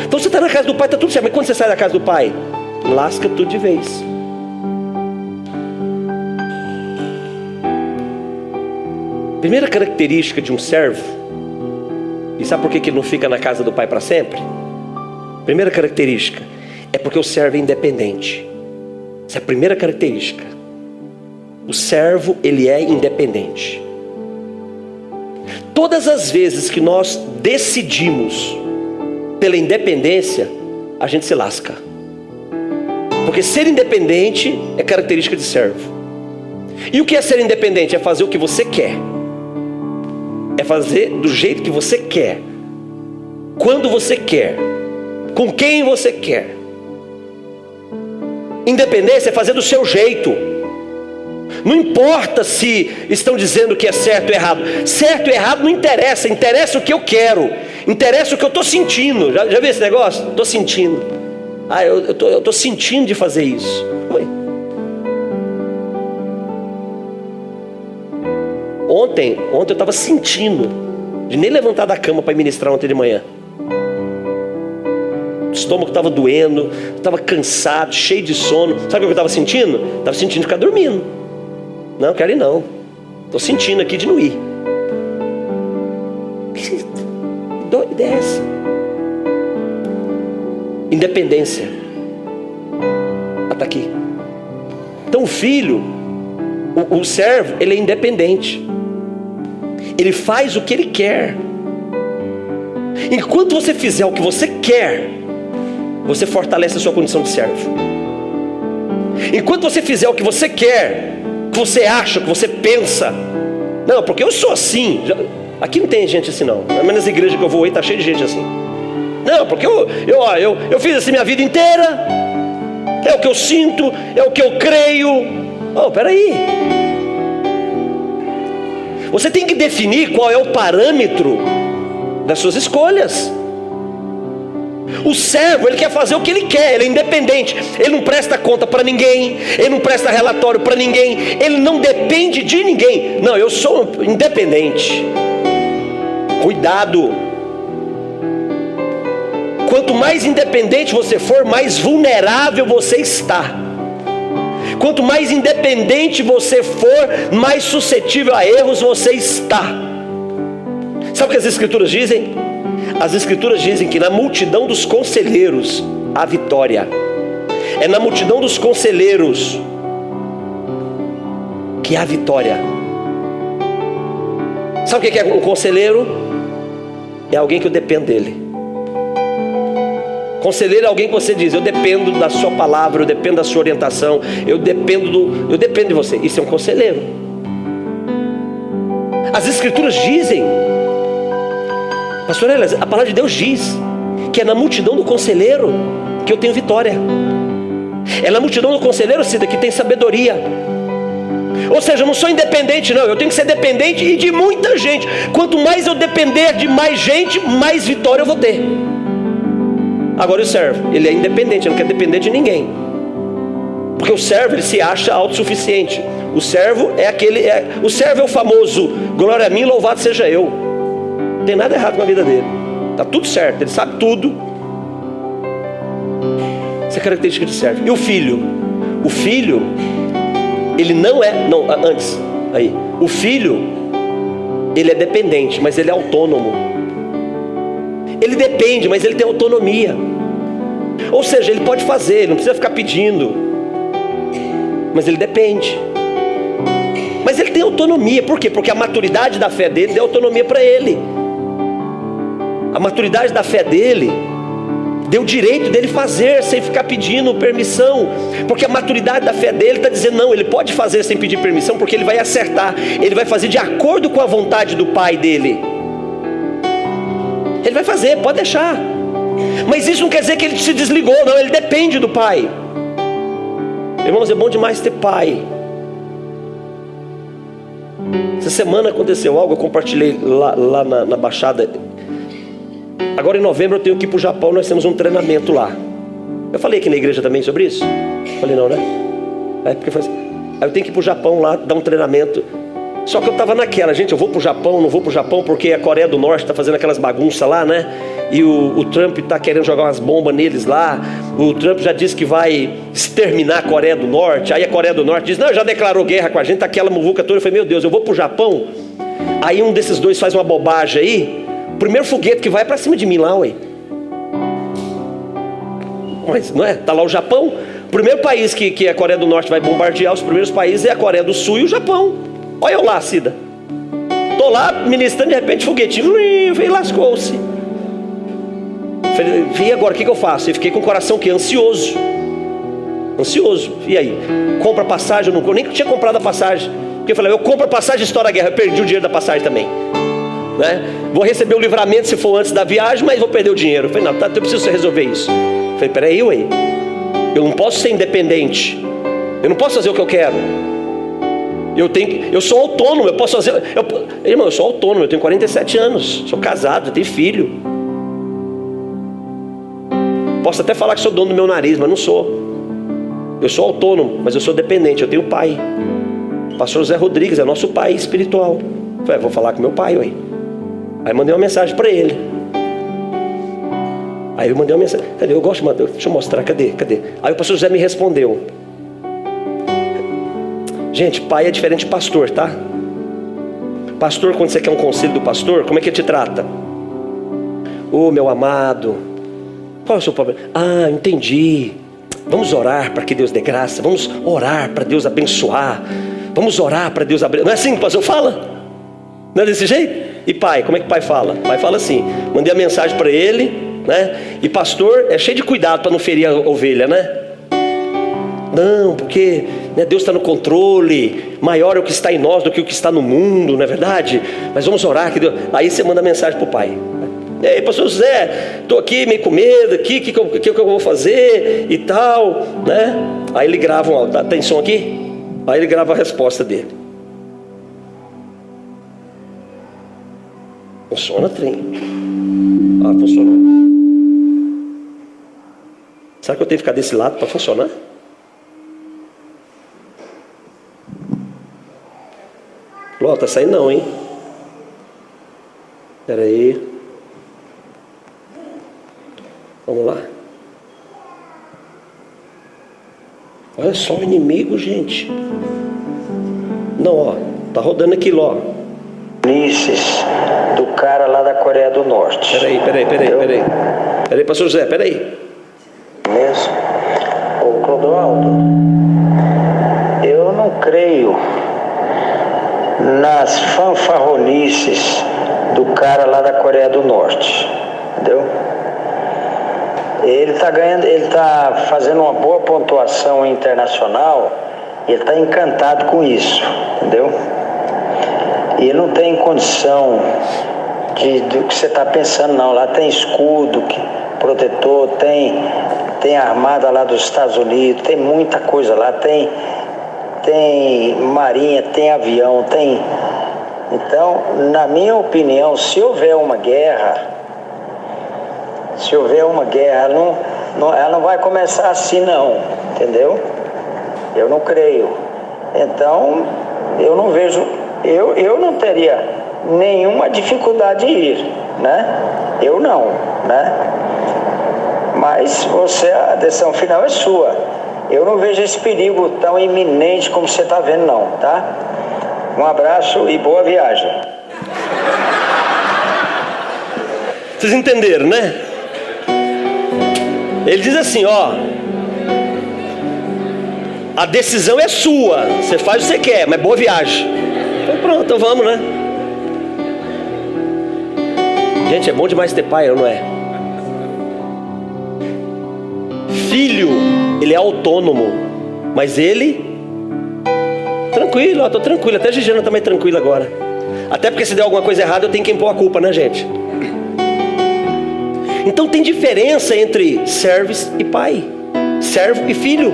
Então você está na casa do pai, está tudo certo. Mas quando você sai da casa do pai, lasca tudo de vez. Primeira característica de um servo. E sabe por que ele não fica na casa do pai para sempre? Primeira característica é porque o servo é independente. Essa é a primeira característica. O servo, ele é independente. Todas as vezes que nós decidimos pela independência, a gente se lasca. Porque ser independente é característica de servo. E o que é ser independente? É fazer o que você quer. É fazer do jeito que você quer. Quando você quer. Com quem você quer. Independência é fazer do seu jeito. Não importa se estão dizendo que é certo ou errado. Certo ou errado não interessa. Interessa o que eu quero. Interessa o que eu estou sentindo. Já viu esse negócio? Estou sentindo. Eu estou sentindo de fazer isso. Oi. Ontem eu estava sentindo de nem levantar da cama para ministrar ontem de manhã. O estômago estava doendo, estava cansado, cheio de sono. Sabe o que eu estava sentindo? Estava sentindo de ficar dormindo. Não, quero ir não. Estou sentindo aqui de não ir. Que doida é essa? Independência. Está aqui. Então o filho, o servo, ele é independente. Ele faz o que ele quer. Enquanto você fizer o que você quer, você fortalece a sua condição de servo. Enquanto você fizer o que você quer, o que você acha, o que você pensa, não, porque eu sou assim. Aqui não tem gente assim não. Mas nas igrejas que eu vou aí está cheio de gente assim. Não, porque eu fiz assim minha vida inteira. É o que eu sinto, é o que eu creio. Peraí. Você tem que definir qual é o parâmetro das suas escolhas. O servo, ele quer fazer o que ele quer, ele é independente. Ele não presta conta para ninguém, ele não presta relatório para ninguém, ele não depende de ninguém. Não, eu sou independente. Cuidado. Quanto mais independente você for, mais vulnerável você está. Quanto mais independente você for, mais suscetível a erros você está. Sabe o que as Escrituras dizem? As Escrituras dizem que na multidão dos conselheiros há vitória. É na multidão dos conselheiros que há vitória. Sabe o que é um conselheiro? É alguém que eu dependo dele. Conselheiro é alguém que você diz: eu dependo da sua palavra, eu dependo da sua orientação, eu dependo de você. Isso é um conselheiro. As Escrituras dizem, pastor Elias, a palavra de Deus diz que é na multidão do conselheiro que eu tenho vitória. É na multidão do conselheiro, Cida, que tem sabedoria. Ou seja, eu não sou independente, não. Eu tenho que ser dependente e de muita gente. Quanto mais eu depender de mais gente, mais vitória eu vou ter. Agora o servo, ele é independente, ele não quer depender de ninguém. Porque o servo, ele se acha autossuficiente. O servo o servo é o famoso: glória a mim, louvado seja eu. Não tem nada errado com a vida dele. Está tudo certo, ele sabe tudo. Essa é a característica de servo. E o filho? O filho, ele não é... Não, antes. Aí. O filho, ele é dependente, mas ele é autônomo. Ele depende, mas ele tem autonomia. Ou seja, ele pode fazer, ele não precisa ficar pedindo. Mas ele depende. Mas ele tem autonomia. Por quê? Porque a maturidade da fé dele deu autonomia para ele. A maturidade da fé dele deu o direito dele fazer sem ficar pedindo permissão. Porque a maturidade da fé dele está dizendo: não, ele pode fazer sem pedir permissão, porque ele vai acertar. Ele vai fazer de acordo com a vontade do pai dele. Ele vai fazer, pode deixar. Mas isso não quer dizer que ele se desligou, não. Ele depende do pai. Irmãos, é bom demais ter pai. Essa semana aconteceu algo, eu compartilhei lá na Baixada. Agora em novembro eu tenho que ir para o Japão, nós temos um treinamento lá. Eu falei aqui na igreja também sobre isso? Falei não, né? Porque aí eu tenho que ir para o Japão lá, dar um treinamento. Só que eu estava naquela, gente, eu vou para o Japão, não vou para o Japão, porque a Coreia do Norte está fazendo aquelas bagunças lá, né? E o Trump está querendo jogar umas bombas neles lá. O Trump já disse que vai exterminar a Coreia do Norte. Aí a Coreia do Norte diz: não, já declarou guerra com a gente, tá aquela muvuca toda. Eu falei: meu Deus, eu vou para o Japão. Aí um desses dois faz uma bobagem aí, o primeiro foguete que vai é para cima de mim lá, ué. Mas não é? Tá lá o Japão. O primeiro país que a Coreia do Norte vai bombardear, os primeiros países é a Coreia do Sul e o Japão. Olha eu lá, Cida. Tô lá ministrando, de repente foguetinho veio, lascou-se. Falei: e agora, o que eu faço? Eu fiquei com o coração que ansioso. E aí? Compra passagem? Eu nem tinha comprado a passagem. Porque eu falei: eu compro a passagem e estoura a guerra. Eu perdi o dinheiro da passagem também, né? Vou receber o livramento se for antes da viagem, mas vou perder o dinheiro. Eu falei: não, eu preciso resolver isso. Eu falei: peraí, ué. Eu não posso ser independente. Eu não posso fazer o que eu quero. Eu sou autônomo, eu posso fazer... Irmão, eu sou autônomo, eu tenho 47 anos, sou casado, eu tenho filho. Posso até falar que sou dono do meu nariz, mas não sou. Eu sou autônomo, mas eu sou dependente, eu tenho pai. O pastor José Rodrigues é nosso pai espiritual. Eu falei: vou falar com meu pai, ué. Aí mandei uma mensagem para ele. Aí eu mandei uma mensagem. Cadê? Eu gosto de mandar, deixa eu mostrar, cadê? Aí o pastor José me respondeu. Gente, pai é diferente de pastor, tá? Pastor, quando você quer um conselho do pastor, como é que ele te trata? Ô, meu amado, qual é o seu problema? Ah, entendi. Vamos orar para que Deus dê graça. Vamos orar para Deus abençoar. Vamos orar para Deus abrir. Não é assim que o pastor fala? Não é desse jeito? E pai, como é que o pai fala? O pai fala assim: mandei a mensagem para ele, né? E pastor é cheio de cuidado para não ferir a ovelha, né? Não, porque né, Deus está no controle. Maior é o que está em nós do que o que está no mundo, não é verdade? Mas vamos orar que Deus... Aí você manda mensagem para o pai: ei, pastor José, estou aqui meio com medo, o que eu vou fazer e tal, né? Aí ele grava um áudio, tem som aqui? Aí ele grava a resposta dele. Funciona, trem. Ah, funcionou. Será que eu tenho que ficar desse lado para funcionar? Ló, tá saindo não, hein? Espera aí. Vamos lá. Olha só o inimigo, gente. Não, ó, tá rodando aquilo, ó. Do cara lá da Coreia do Norte. Peraí, pastor José, peraí. Mesmo? Ô Clodoaldo, eu não creio nas fanfarronices do cara lá da Coreia do Norte, entendeu? Ele está ganhando, ele está fazendo uma boa pontuação internacional, ele está encantado com isso, entendeu? E ele não tem condição do que você está pensando, não. Lá tem escudo, protetor, tem armada lá dos Estados Unidos, tem muita coisa lá, tem marinha, tem avião, tem... Então, na minha opinião, se houver uma guerra, ela não vai começar assim, não, entendeu? Eu não creio. Então, eu não vejo, eu não teria nenhuma dificuldade de ir, né? Eu não, né? Mas a decisão final é sua. Eu não vejo esse perigo tão iminente como você está vendo, não, tá? Um abraço e boa viagem. Vocês entenderam, né? Ele diz assim, ó: a decisão é sua, você faz o que você quer, mas boa viagem. Então pronto, então vamos, né? Gente, é bom demais ter pai, não é? Filho, ele é autônomo, mas ele... Tranquilo, ó, tô tranquilo, até a Gigiana tá mais tranquila agora. Até porque se der alguma coisa errada eu tenho que impor a culpa, né, gente? Então tem diferença entre servos e pai, servo e filho.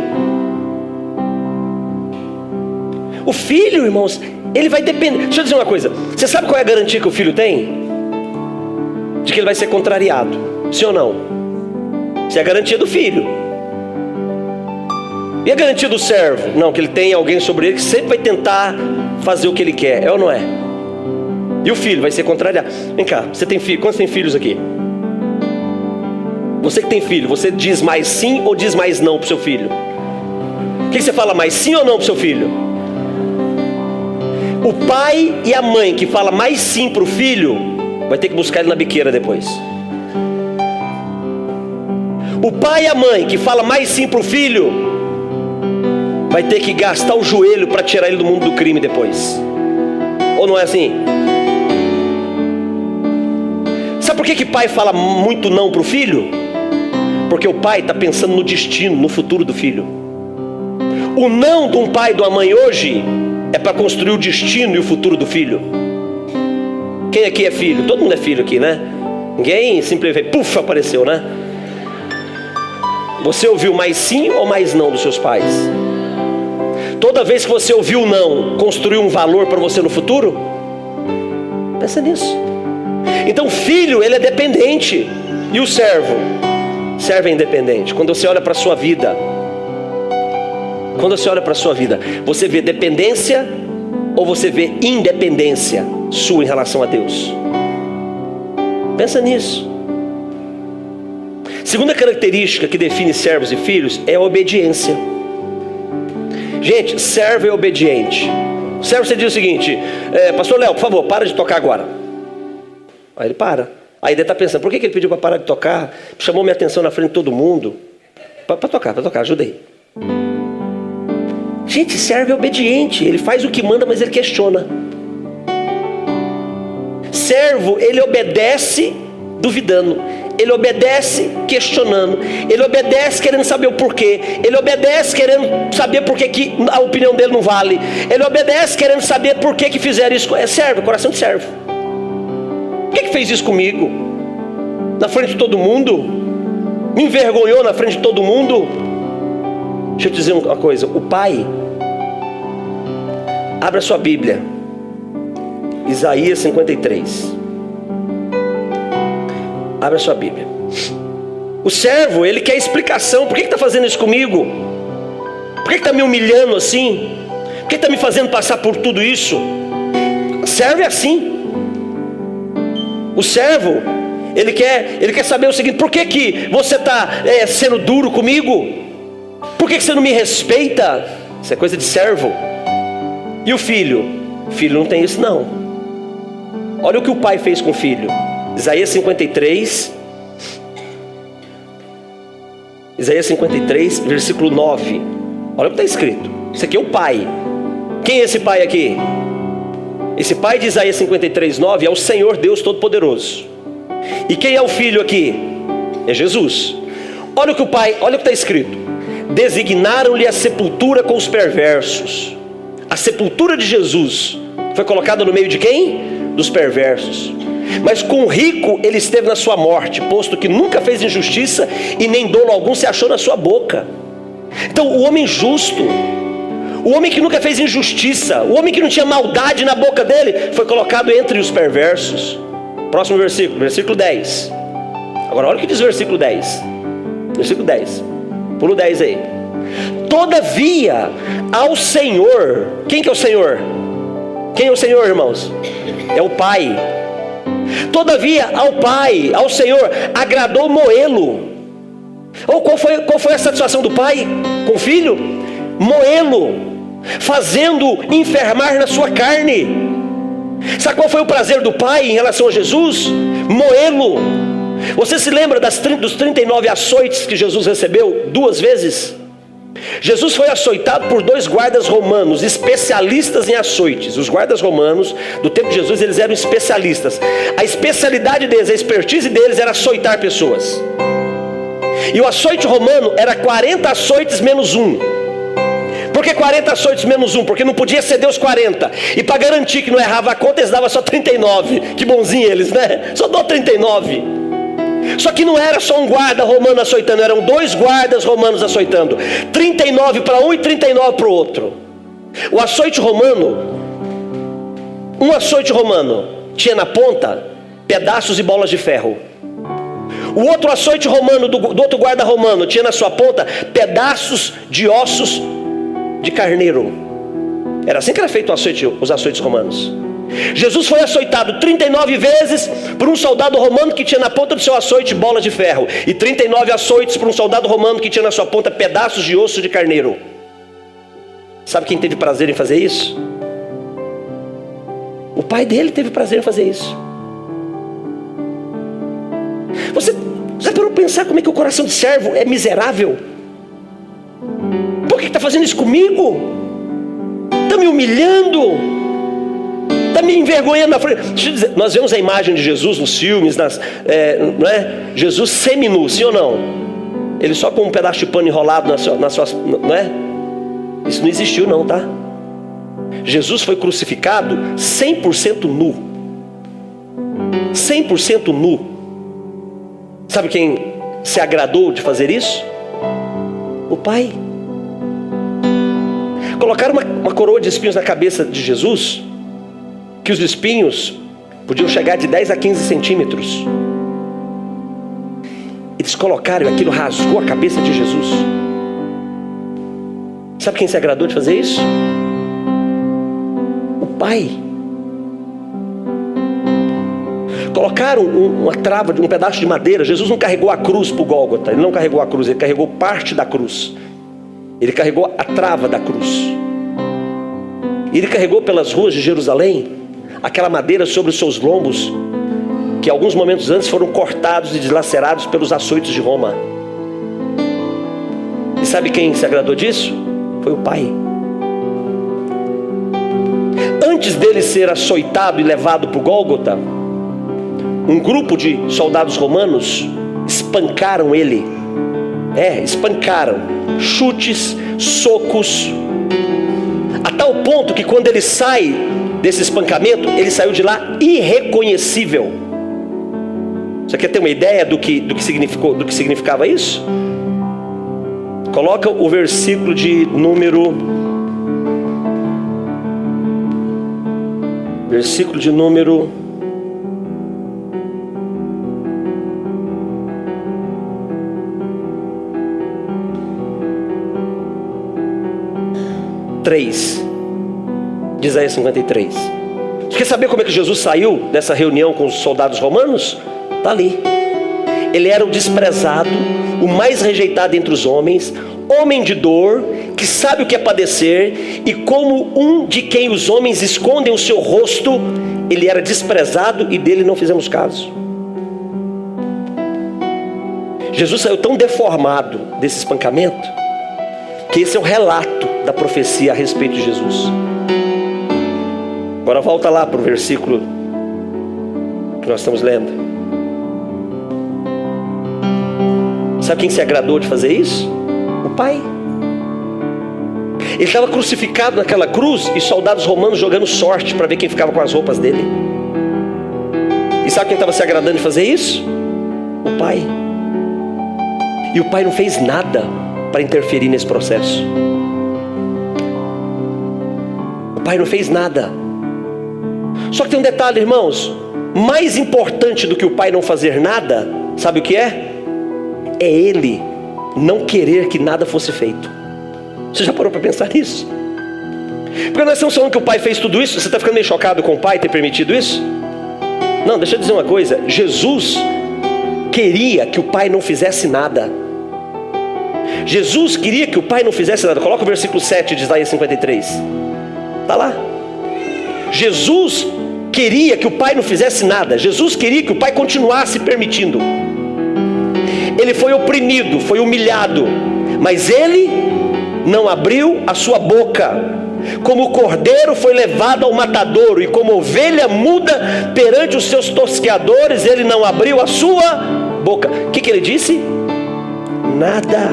O filho, irmãos, ele vai depender. Deixa eu dizer uma coisa, você sabe qual é a garantia que o filho tem? De que ele vai ser contrariado, sim ou não? Isso é a garantia do filho. E a garantia do servo? Não, que ele tem alguém sobre ele que sempre vai tentar fazer o que ele quer, é ou não é? E o filho vai ser contrariado. Vem cá, você tem filho? Quantos tem filhos aqui? Você que tem filho, você diz mais sim ou diz mais não pro seu filho? O que você fala, mais sim ou não pro seu filho? O pai e a mãe que fala mais sim pro filho, vai ter que buscar ele na biqueira depois. O pai e a mãe que fala mais sim pro filho, vai ter que gastar o joelho para tirar ele do mundo do crime depois. Ou não é assim? Sabe por que pai fala muito não pro filho? Porque o pai está pensando no destino, no futuro do filho. O não de um pai e de uma mãe hoje é para construir o destino e o futuro do filho. Quem aqui é filho? Todo mundo é filho aqui, né? Ninguém simplesmente, puf, apareceu, né? Você ouviu mais sim ou mais não dos seus pais? Toda vez que você ouviu não, construiu um valor para você no futuro? Pensa nisso. Então o filho, ele é dependente. E o servo? Servo é independente. Quando você olha para a sua vida, você vê dependência ou você vê independência sua em relação a Deus? Pensa nisso. Segunda característica que define servos e filhos é a obediência. Gente, servo é obediente. Servo, você diz o seguinte: pastor Léo, por favor, para de tocar agora. Aí ele para. Aí ele está pensando, por que ele pediu para parar de tocar? Chamou minha atenção na frente de todo mundo. Para tocar, ajudei. Gente, servo é obediente. Ele faz o que manda, mas ele questiona. Servo, ele obedece duvidando. Ele obedece questionando. Ele obedece querendo saber o porquê. Ele obedece querendo saber por que a opinião dele não vale. Ele obedece querendo saber por que fizeram isso. É servo, coração de servo. Por que fez isso comigo? Na frente de todo mundo? Me envergonhou na frente de todo mundo? Deixa eu te dizer uma coisa. O pai, abra sua Bíblia, Isaías 53. Abra sua Bíblia. O servo, ele quer explicação. Por que está fazendo isso comigo? Por que está me humilhando assim? Por que está me fazendo passar por tudo isso? O servo é assim. O servo, ele quer saber o seguinte: por que você está sendo duro comigo? Por que você não me respeita? Isso é coisa de servo. E o filho? O filho não tem isso não. Olha o que o pai fez com o filho. Isaías 53, versículo 9. Olha o que está escrito. Isso aqui é o pai. Quem é esse pai aqui? Esse pai de Isaías 53, 9 é o Senhor Deus Todo-Poderoso. E quem é o filho aqui? É Jesus. Olha o que o pai, olha o que está escrito. Designaram-lhe a sepultura com os perversos. A sepultura de Jesus foi colocada no meio de quem? Dos perversos. Mas com o rico ele esteve na sua morte, posto que nunca fez injustiça e nem dolo algum se achou na sua boca. Então o homem justo, o homem que nunca fez injustiça, o homem que não tinha maldade na boca dele, foi colocado entre os perversos. Próximo versículo, versículo 10. Agora olha o que diz o versículo 10. Versículo 10. Pula o 10 aí. Todavia ao Senhor. Quem que é o Senhor? Quem é o Senhor, irmãos? É o Pai. Todavia ao Pai, ao Senhor, agradou moê-lo. Ou qual foi a satisfação do Pai com o filho? Moê-lo, fazendo enfermar na sua carne. Sabe qual foi o prazer do Pai em relação a Jesus? Moê-lo. Você se lembra dos 39 açoites que Jesus recebeu 2 vezes? Jesus foi açoitado por 2 guardas romanos, especialistas em açoites. Os guardas romanos, do tempo de Jesus, eles eram especialistas. A especialidade deles, a expertise deles era açoitar pessoas. E o açoite romano era 40 açoites menos 1. Por que 40 açoites menos 1? Porque não podia exceder os 40. E para garantir que não errava a conta, eles davam só 39. Que bonzinho eles, né? Só dou 39. Só que não era só um guarda romano açoitando, eram 2 guardas romanos açoitando. 39 para um e 39 para o outro. O açoite romano, um açoite romano tinha na ponta pedaços e bolas de ferro. O outro açoite romano, do outro guarda romano, tinha na sua ponta pedaços de ossos de carneiro. Era assim que era feito os açoites romanos. Jesus foi açoitado 39 vezes por um soldado romano que tinha na ponta do seu açoite bolas de ferro, e 39 açoites por um soldado romano que tinha na sua ponta pedaços de osso de carneiro. Sabe quem teve prazer em fazer isso? O pai dele teve prazer em fazer isso. Você já parou para pensar como é que o coração de servo é miserável? Por que está fazendo isso comigo? Está me humilhando? Está me envergonhando na frente. Deixa eu dizer, nós vemos a imagem de Jesus nos filmes, não é? Jesus seminu, sim ou não? Ele só com um pedaço de pano enrolado na sua, não é? Isso não existiu não, tá? Jesus foi crucificado 100% nu. 100% nu. Sabe quem se agradou de fazer isso? O Pai. Colocaram uma coroa de espinhos na cabeça de Jesus, que os espinhos podiam chegar de 10 a 15 centímetros. Eles colocaram e aquilo rasgou a cabeça de Jesus. Sabe quem se agradou de fazer isso? O Pai. Colocaram uma trava, um pedaço de madeira. Jesus não carregou a cruz para o Gólgota. Ele não carregou a cruz, ele carregou parte da cruz. Ele carregou a trava da cruz. Ele carregou pelas ruas de Jerusalém aquela madeira sobre os seus lombos, que alguns momentos antes foram cortados e dilacerados pelos açoites de Roma. E sabe quem se agradou disso? Foi o Pai. Antes dele ser açoitado e levado para o Gólgota, um grupo de soldados romanos espancaram ele. Espancaram. Chutes, socos, a tal ponto que quando ele sai desse espancamento, ele saiu de lá irreconhecível. Você quer ter uma ideia do que significava isso? Coloca o versículo de número 3 de Isaías 53. Você quer saber como é que Jesus saiu dessa reunião com os soldados romanos? Está ali. Ele era o desprezado, o mais rejeitado entre os homens, homem de dor, que sabe o que é padecer, e como um de quem os homens escondem o seu rosto, ele era desprezado e dele não fizemos caso. Jesus saiu tão deformado desse espancamento, que esse é o relato da profecia a respeito de Jesus. Agora volta lá para o versículo que nós estamos lendo. Sabe quem se agradou de fazer isso? O Pai. Ele estava crucificado naquela cruz e soldados romanos jogando sorte para ver quem ficava com as roupas dele. E sabe quem estava se agradando de fazer isso? O Pai. E o Pai não fez nada para interferir nesse processo. O Pai não fez nada. Só que tem um detalhe, irmãos. Mais importante do que o Pai não fazer nada, sabe o que é? É Ele não querer que nada fosse feito. Você já parou para pensar nisso? Porque nós estamos falando que o Pai fez tudo isso. Você está ficando meio chocado com o Pai ter permitido isso? Não, deixa eu dizer uma coisa. Jesus queria que o Pai não fizesse nada. Jesus queria que o Pai não fizesse nada. Coloca o versículo 7 de Isaías 53. Está lá. Jesus queria que o Pai não fizesse nada. Jesus queria que o Pai continuasse permitindo. Ele foi oprimido, foi humilhado, mas Ele não abriu a sua boca. Como o cordeiro foi levado ao matadouro, e como ovelha muda perante os seus tosqueadores, Ele não abriu a sua boca. O que Ele disse? Nada.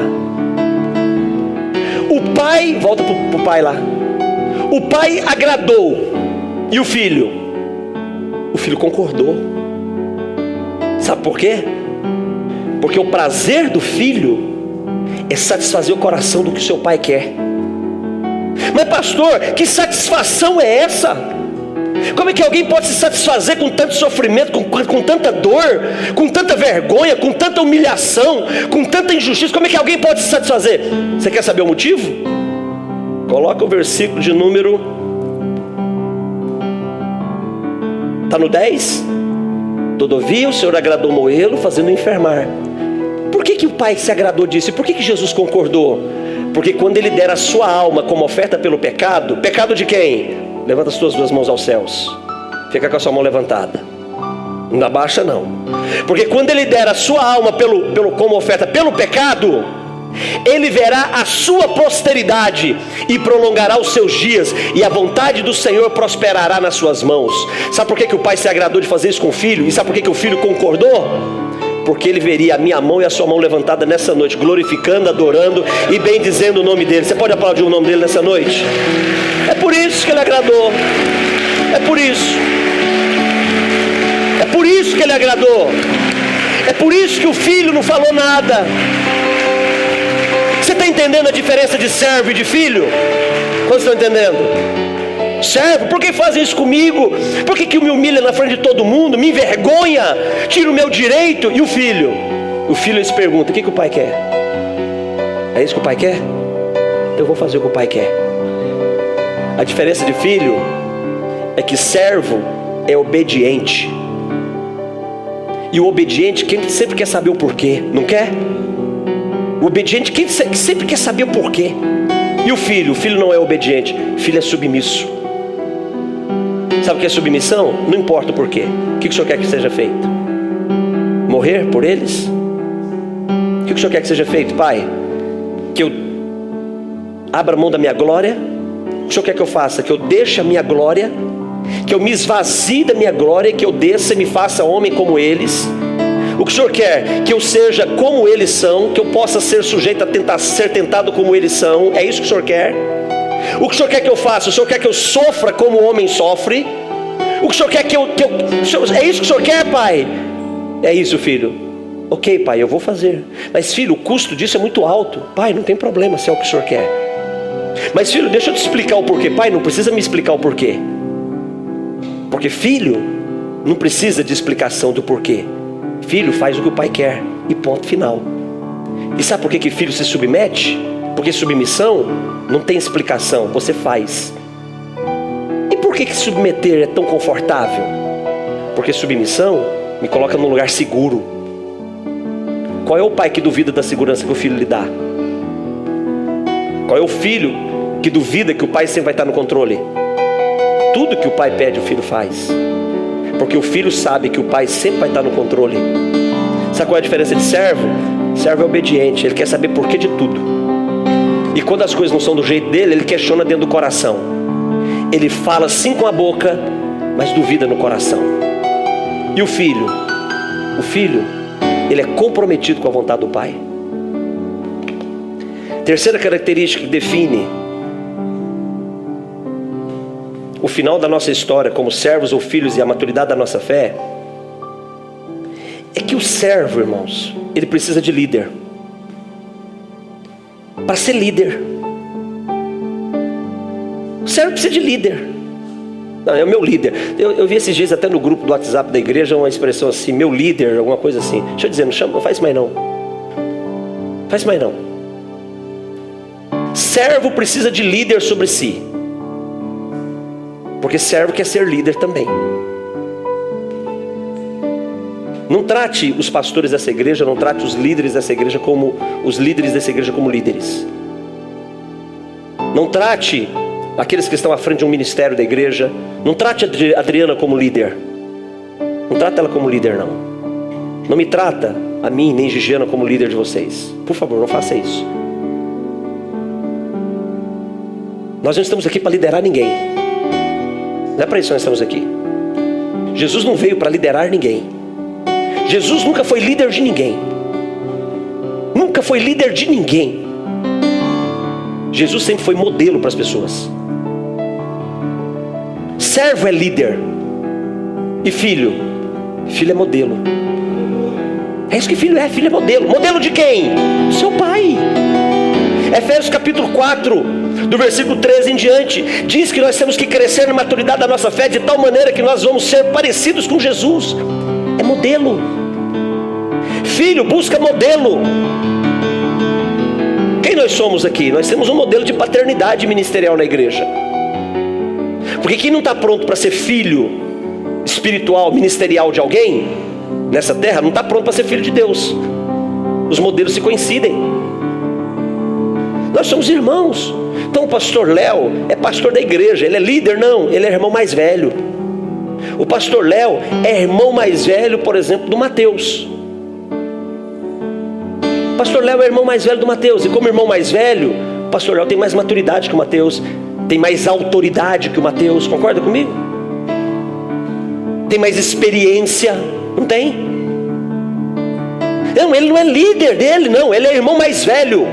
O Pai, volta para o Pai lá. O Pai agradou. E o Filho? O Filho concordou. Sabe por quê? Porque o prazer do Filho é satisfazer o coração do que o seu Pai quer. Mas pastor, que satisfação é essa? Como é que alguém pode se satisfazer com tanto sofrimento, com tanta dor, com tanta vergonha, com tanta humilhação, com tanta injustiça? Como é que alguém pode se satisfazer? Você quer saber o motivo? Coloca o versículo de número, está no 10. Todavia o Senhor agradou Moê-lo, fazendo enfermar. Por que o Pai se agradou disso? E por que Jesus concordou? Porque quando Ele der a sua alma como oferta pelo pecado, pecado de quem? Levanta as suas duas mãos aos céus. Fica com a sua mão levantada. Não abaixa não. Porque quando Ele der a sua alma como oferta pelo pecado, Ele verá a sua posteridade e prolongará os seus dias, e a vontade do Senhor prosperará nas suas mãos. Sabe por que o Pai se agradou de fazer isso com o Filho? E sabe por que o Filho concordou? Porque Ele veria a minha mão e a sua mão levantada nessa noite, glorificando, adorando e bendizendo o nome dEle. Você pode aplaudir o nome dEle nessa noite? É por isso que Ele agradou. É por isso. É por isso que Ele agradou. É por isso que o Filho não falou nada. Você está entendendo a diferença de servo e de filho? Quantos estão entendendo? Servo, por que fazem isso comigo? Por que me humilha na frente de todo mundo? Me envergonha? Tira o meu direito? E o filho? O filho ele se pergunta, o que o pai quer? É isso que o pai quer? Então eu vou fazer o que o pai quer. A diferença de filho é que servo é obediente. E o obediente, quem sempre quer saber o porquê, não quer? O obediente, quem sempre quer saber o porquê. E o filho não é obediente, o filho é submisso. Sabe o que é submissão? Não importa o porquê. O que o Senhor quer que seja feito? Morrer por eles? O que o Senhor quer que seja feito, Pai? Que eu abra mão da minha glória? O que o Senhor quer que eu faça? Que eu deixe a minha glória, que eu me esvazie da minha glória, que eu desça e me faça homem como eles? O que o Senhor quer? Que eu seja como eles são, que eu possa ser sujeito a ser tentado como eles são? É isso que o Senhor quer? O que o Senhor quer que eu faça? O Senhor quer que eu sofra como o homem sofre? O que o Senhor quer que eu... É isso que o Senhor quer, Pai? É isso, filho. Ok, Pai, eu vou fazer. Mas, filho, o custo disso é muito alto. Pai, não tem problema se é o que o Senhor quer. Mas, filho, deixa eu te explicar o porquê. Pai, não precisa me explicar o porquê. Porque filho não precisa de explicação do porquê. Filho faz o que o pai quer e ponto final. E sabe por que filho se submete? Porque submissão não tem explicação, você faz. E por que submeter é tão confortável? Porque submissão me coloca num lugar seguro. Qual é o pai que duvida da segurança que o filho lhe dá? Qual é o filho que duvida que o pai sempre vai estar no controle? Tudo que o pai pede, o filho faz. Porque o filho sabe que o pai sempre vai estar no controle. Sabe qual é a diferença de servo? Servo é obediente, ele quer saber porquê de tudo. E quando as coisas não são do jeito dele, ele questiona dentro do coração. Ele fala sim com a boca, mas duvida no coração. E o filho? O filho, ele é comprometido com a vontade do pai. Terceira característica que define o final da nossa história como servos ou filhos e a maturidade da nossa fé é que o servo, irmãos, ele precisa de líder. Para ser líder, o servo precisa de líder. Não, é o meu líder. Eu vi esses dias até no grupo do WhatsApp da igreja uma expressão assim, meu líder, alguma coisa assim. Deixa eu dizer, não faz mais não. Faz mais não. Servo precisa de líder sobre si. Porque servo quer ser líder também. Não trate os pastores dessa igreja, não trate os líderes dessa igreja como os líderes dessa igreja como líderes. Não trate aqueles que estão à frente de um ministério da igreja. Não trate a Adriana como líder. Não trate ela como líder, não. Não me trata a mim nem Gigiana como líder de vocês. Por favor, não faça isso. Nós não estamos aqui para liderar ninguém. Não é para isso que nós estamos aqui. Jesus não veio para liderar ninguém. Jesus nunca foi líder de ninguém. Nunca foi líder de ninguém. Jesus sempre foi modelo para as pessoas. Servo é líder. E filho? Filho é modelo. É isso que filho é. Filho é modelo. Modelo de quem? Seu pai. Efésios capítulo 4, do versículo 13 em diante, diz que nós temos que crescer na maturidade da nossa fé de tal maneira que nós vamos ser parecidos com Jesus. É modelo. Filho busca modelo. Quem nós somos aqui? Nós temos um modelo de paternidade ministerial na igreja. Porque quem não está pronto para ser filho espiritual, ministerial de alguém nessa terra, não está pronto para ser filho de Deus. Os modelos se coincidem. Nós somos irmãos. Então o pastor Léo é pastor da igreja. Ele é líder? Não, ele é irmão mais velho. O pastor Léo é irmão mais velho, por exemplo, do Mateus. O pastor Léo é irmão mais velho do Mateus. E como irmão mais velho, o pastor Léo tem mais maturidade que o Mateus, tem mais autoridade que o Mateus. Concorda comigo? Tem mais experiência. Não tem? Não, ele não é líder dele, não. Ele é irmão mais velho.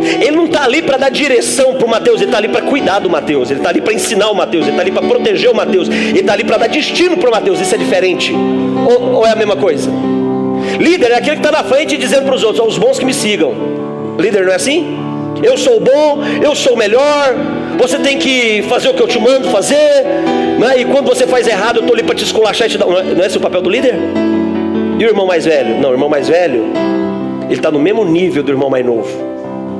Ele não está ali para dar direção para o Mateus. Ele está ali para cuidar do Mateus. Ele está ali para ensinar o Mateus. Ele está ali para proteger o Mateus. Ele está ali para dar destino para o Mateus. Isso é diferente? Ou é a mesma coisa? Líder é aquele que está na frente dizendo para os outros: os bons que me sigam. Líder não é assim? Eu sou o bom, eu sou o melhor. Você tem que fazer o que eu te mando fazer, né? E quando você faz errado, eu estou ali para te esculachar e te dar. Não é esse o papel do líder? E o irmão mais velho? Não, o irmão mais velho, ele está no mesmo nível do irmão mais novo.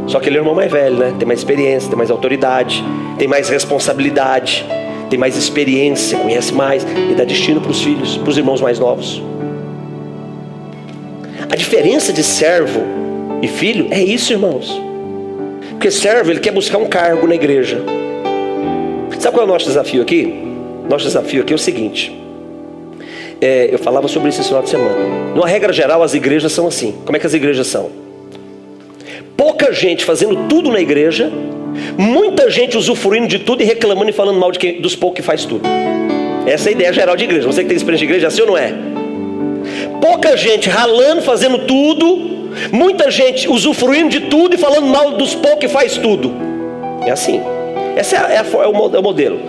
Só que ele é o irmão mais velho, né? Tem mais experiência, tem mais autoridade, tem mais responsabilidade, tem mais experiência, conhece mais e dá destino para os filhos, para os irmãos mais novos. A diferença de servo e filho é isso, irmãos. Porque servo, ele quer buscar um cargo na igreja. Sabe qual é o nosso desafio aqui? Nosso desafio aqui é o seguinte. Eu falava sobre isso esse final de semana. Numa regra geral, as igrejas são assim. Como é que as igrejas são? Pouca gente fazendo tudo na igreja, muita gente usufruindo de tudo e reclamando e falando mal dos poucos que faz tudo. Essa é a ideia geral de igreja. Você que tem experiência de igreja, assim ou não é? Pouca gente ralando, fazendo tudo, muita gente usufruindo de tudo e falando mal dos poucos que faz tudo. É assim. Esse é o modelo.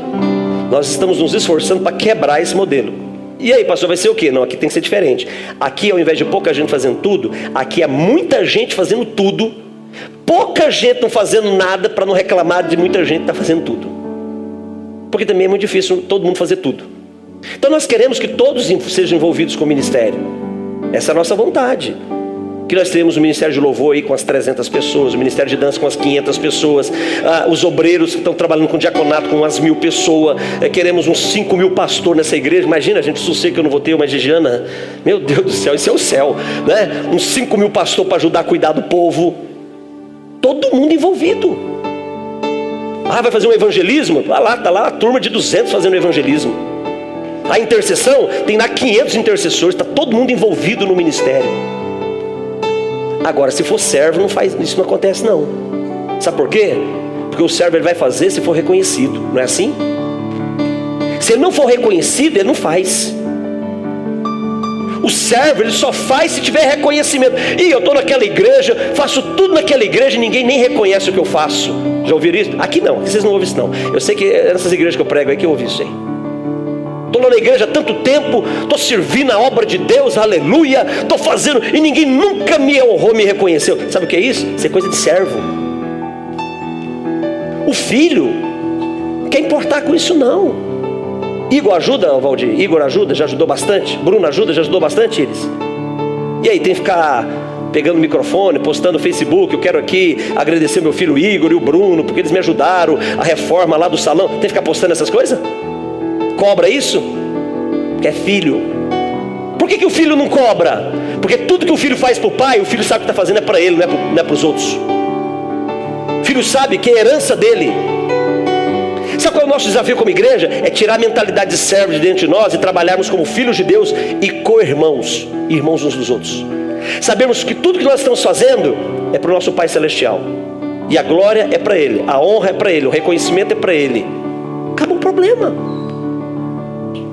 Nós estamos nos esforçando para quebrar esse modelo. E aí, pastor, vai ser o quê? Não, aqui tem que ser diferente. Aqui, ao invés de pouca gente fazendo tudo, aqui é muita gente fazendo tudo, pouca gente não fazendo nada, para não reclamar de muita gente que está fazendo tudo. Porque também é muito difícil todo mundo fazer tudo. Então nós queremos que todos sejam envolvidos com o ministério. Essa é a nossa vontade. Que nós temos o ministério de louvor aí com as 300 pessoas, o ministério de dança com as 500 pessoas, os obreiros que estão trabalhando com diaconato com umas 1000 pessoas, queremos uns 5.000 pastores nessa igreja. Imagina, gente, sossego que eu não vou ter uma Gigiana, meu Deus do céu, isso é o céu, né? Uns 5.000 pastores para ajudar a cuidar do povo. Todo mundo envolvido. Ah, vai fazer um evangelismo? Vai lá, está lá a turma de 200 fazendo evangelismo. A intercessão, tem lá 500 intercessores, está todo mundo envolvido no ministério. Agora, se for servo, isso não acontece não. Sabe por quê? Porque o servo ele vai fazer se for reconhecido, não é assim? Se ele não for reconhecido, ele não faz. O servo, ele só faz se tiver reconhecimento. E eu estou naquela igreja, faço tudo naquela igreja e ninguém nem reconhece o que eu faço. Já ouviram isso? Aqui não, aqui vocês não ouvem isso não. Eu sei que é nessas igrejas que eu prego aí que eu ouvi isso aí. Estou lá na igreja há tanto tempo, estou servindo a obra de Deus, aleluia, estou fazendo, e ninguém nunca me honrou, me reconheceu. Sabe o que é isso? Isso é coisa de servo. O filho não quer importar com isso não. Igor ajuda, Valdir? Igor ajuda, já ajudou bastante. Bruno ajuda, já ajudou bastante eles. E aí, tem que ficar pegando o microfone, postando no Facebook. Eu quero aqui agradecer meu filho Igor e o Bruno, porque eles me ajudaram, a reforma lá do salão. Tem que ficar postando essas coisas? Cobra isso? Porque é filho. Por que o filho não cobra? Porque tudo que o filho faz para o pai, o filho sabe que está fazendo é para ele, não é para os outros. O filho sabe que é herança dele. Sabe qual é o nosso desafio como igreja? É tirar a mentalidade de servo de dentro de nós e trabalharmos como filhos de Deus e co-irmãos, irmãos uns dos outros. Sabemos que tudo que nós estamos fazendo é para o nosso Pai Celestial. E a glória é para Ele, a honra é para Ele, o reconhecimento é para Ele. Acaba o problema.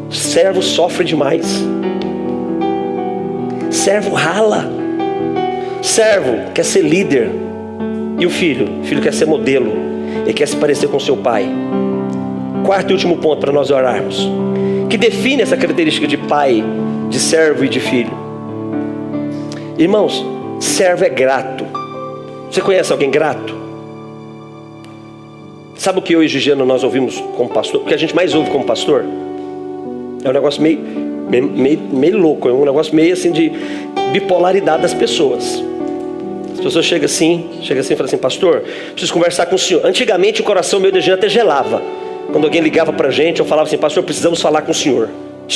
O servo sofre demais. Servo rala. Servo quer ser líder. E o filho? O filho quer ser modelo. Ele quer se parecer com seu pai. Quarto e último ponto para nós orarmos, que define essa característica de pai, de servo e de filho. Irmãos, servo é grato. Você conhece alguém grato? Sabe o que eu e Gigiana nós ouvimos como pastor? O que a gente mais ouve como pastor? É um negócio meio louco, é um negócio meio assim de bipolaridade das pessoas. As pessoas chegam assim e falam assim: pastor, preciso conversar com o senhor. Antigamente o coração meu de Gigiana até gelava. Quando alguém ligava pra gente, eu falava assim: pastor, precisamos falar com o senhor.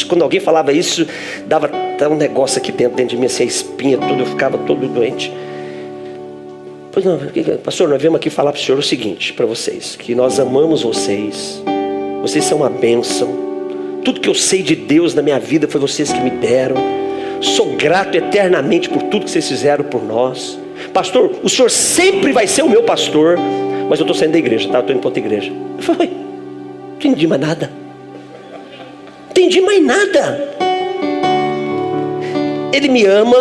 Quando alguém falava isso, dava um negócio aqui dentro de mim, assim, a espinha, tudo, eu ficava todo doente. Pois não, pastor, nós viemos aqui falar para o senhor o seguinte, para vocês, que nós amamos vocês, vocês são uma bênção, tudo que eu sei de Deus na minha vida foi vocês que me deram, sou grato eternamente por tudo que vocês fizeram por nós. Pastor, o senhor sempre vai ser o meu pastor, mas eu estou saindo da igreja, tá? Eu estou indo para outra igreja. Eu falei: não entendi mais nada. Entendi mais nada. Ele me ama,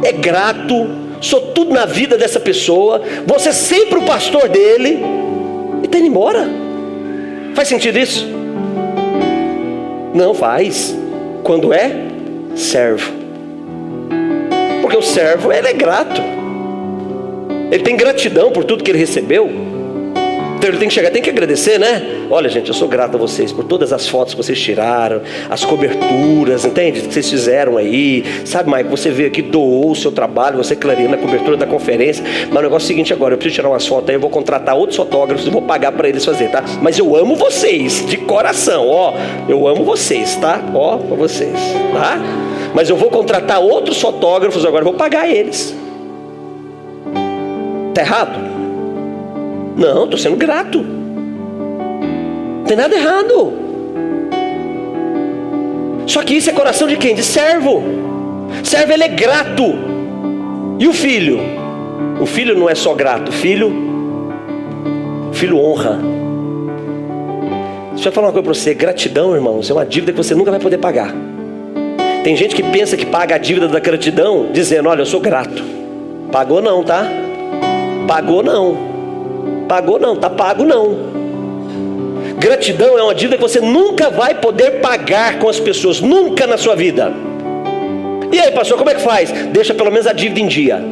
é grato, sou tudo na vida dessa pessoa, você é sempre o pastor dele, e está indo embora. Faz sentido isso? Não faz. Quando é servo. Porque o servo, ele é grato, ele tem gratidão por tudo que ele recebeu. Então ele tem que chegar, tem que agradecer, né? Olha, gente, eu sou grato a vocês por todas as fotos que vocês tiraram, as coberturas, entende? Que vocês fizeram aí. Sabe, Mike, você veio aqui, doou o seu trabalho, você clareou na cobertura da conferência. Mas o negócio é o seguinte agora, eu preciso tirar umas fotos aí, eu vou contratar outros fotógrafos e vou pagar para eles fazer, tá? Mas eu amo vocês, de coração, ó. Eu amo vocês, tá? Ó, pra vocês, tá? Mas eu vou contratar outros fotógrafos agora, eu vou pagar eles. Tá errado? Não, estou sendo grato. Não tem nada errado. Só que isso é coração de quem? De servo. Servo, ele é grato. E o filho? O filho não é só grato. O filho honra. Deixa eu falar uma coisa para você. Gratidão, irmãos, é uma dívida que você nunca vai poder pagar. Tem gente que pensa que paga a dívida da gratidão dizendo: olha, eu sou grato. Pagou não, tá? Pagou não. Pagou não, tá pago não. Gratidão é uma dívida que você nunca vai poder pagar com as pessoas, nunca na sua vida. E aí, pastor, como é que faz? Deixa pelo menos a dívida em dia.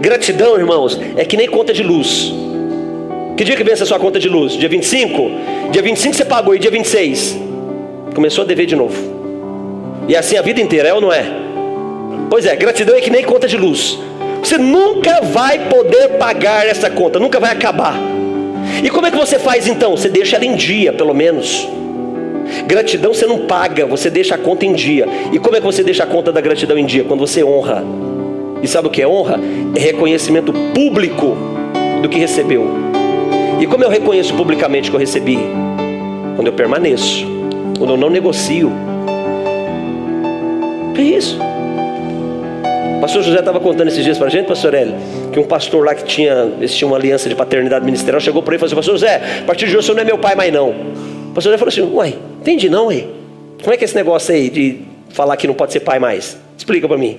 Gratidão, irmãos, é que nem conta de luz. Que dia que vence a sua conta de luz? Dia 25? Dia 25 você pagou e dia 26 começou a dever de novo. E assim a vida inteira, é ou não é? Pois é, gratidão é que nem conta de luz. Você nunca vai poder pagar essa conta, nunca vai acabar. E como é que você faz então? Você deixa ela em dia, pelo menos. Gratidão você não paga, você deixa a conta em dia. E como é que você deixa a conta da gratidão em dia? Quando você honra. E sabe o que é honra? É reconhecimento público do que recebeu. E como eu reconheço publicamente que eu recebi? Quando eu permaneço, quando eu não negocio. Que isso? O pastor José estava contando esses dias para a gente, pastor Hélio, que um pastor lá que tinha uma aliança de paternidade ministerial chegou para ele e falou assim: pastor José, a partir de hoje você não é meu pai mais não. O pastor José falou assim: uai, entendi não, uai. Como é que é esse negócio aí de falar que não pode ser pai mais? Explica para mim.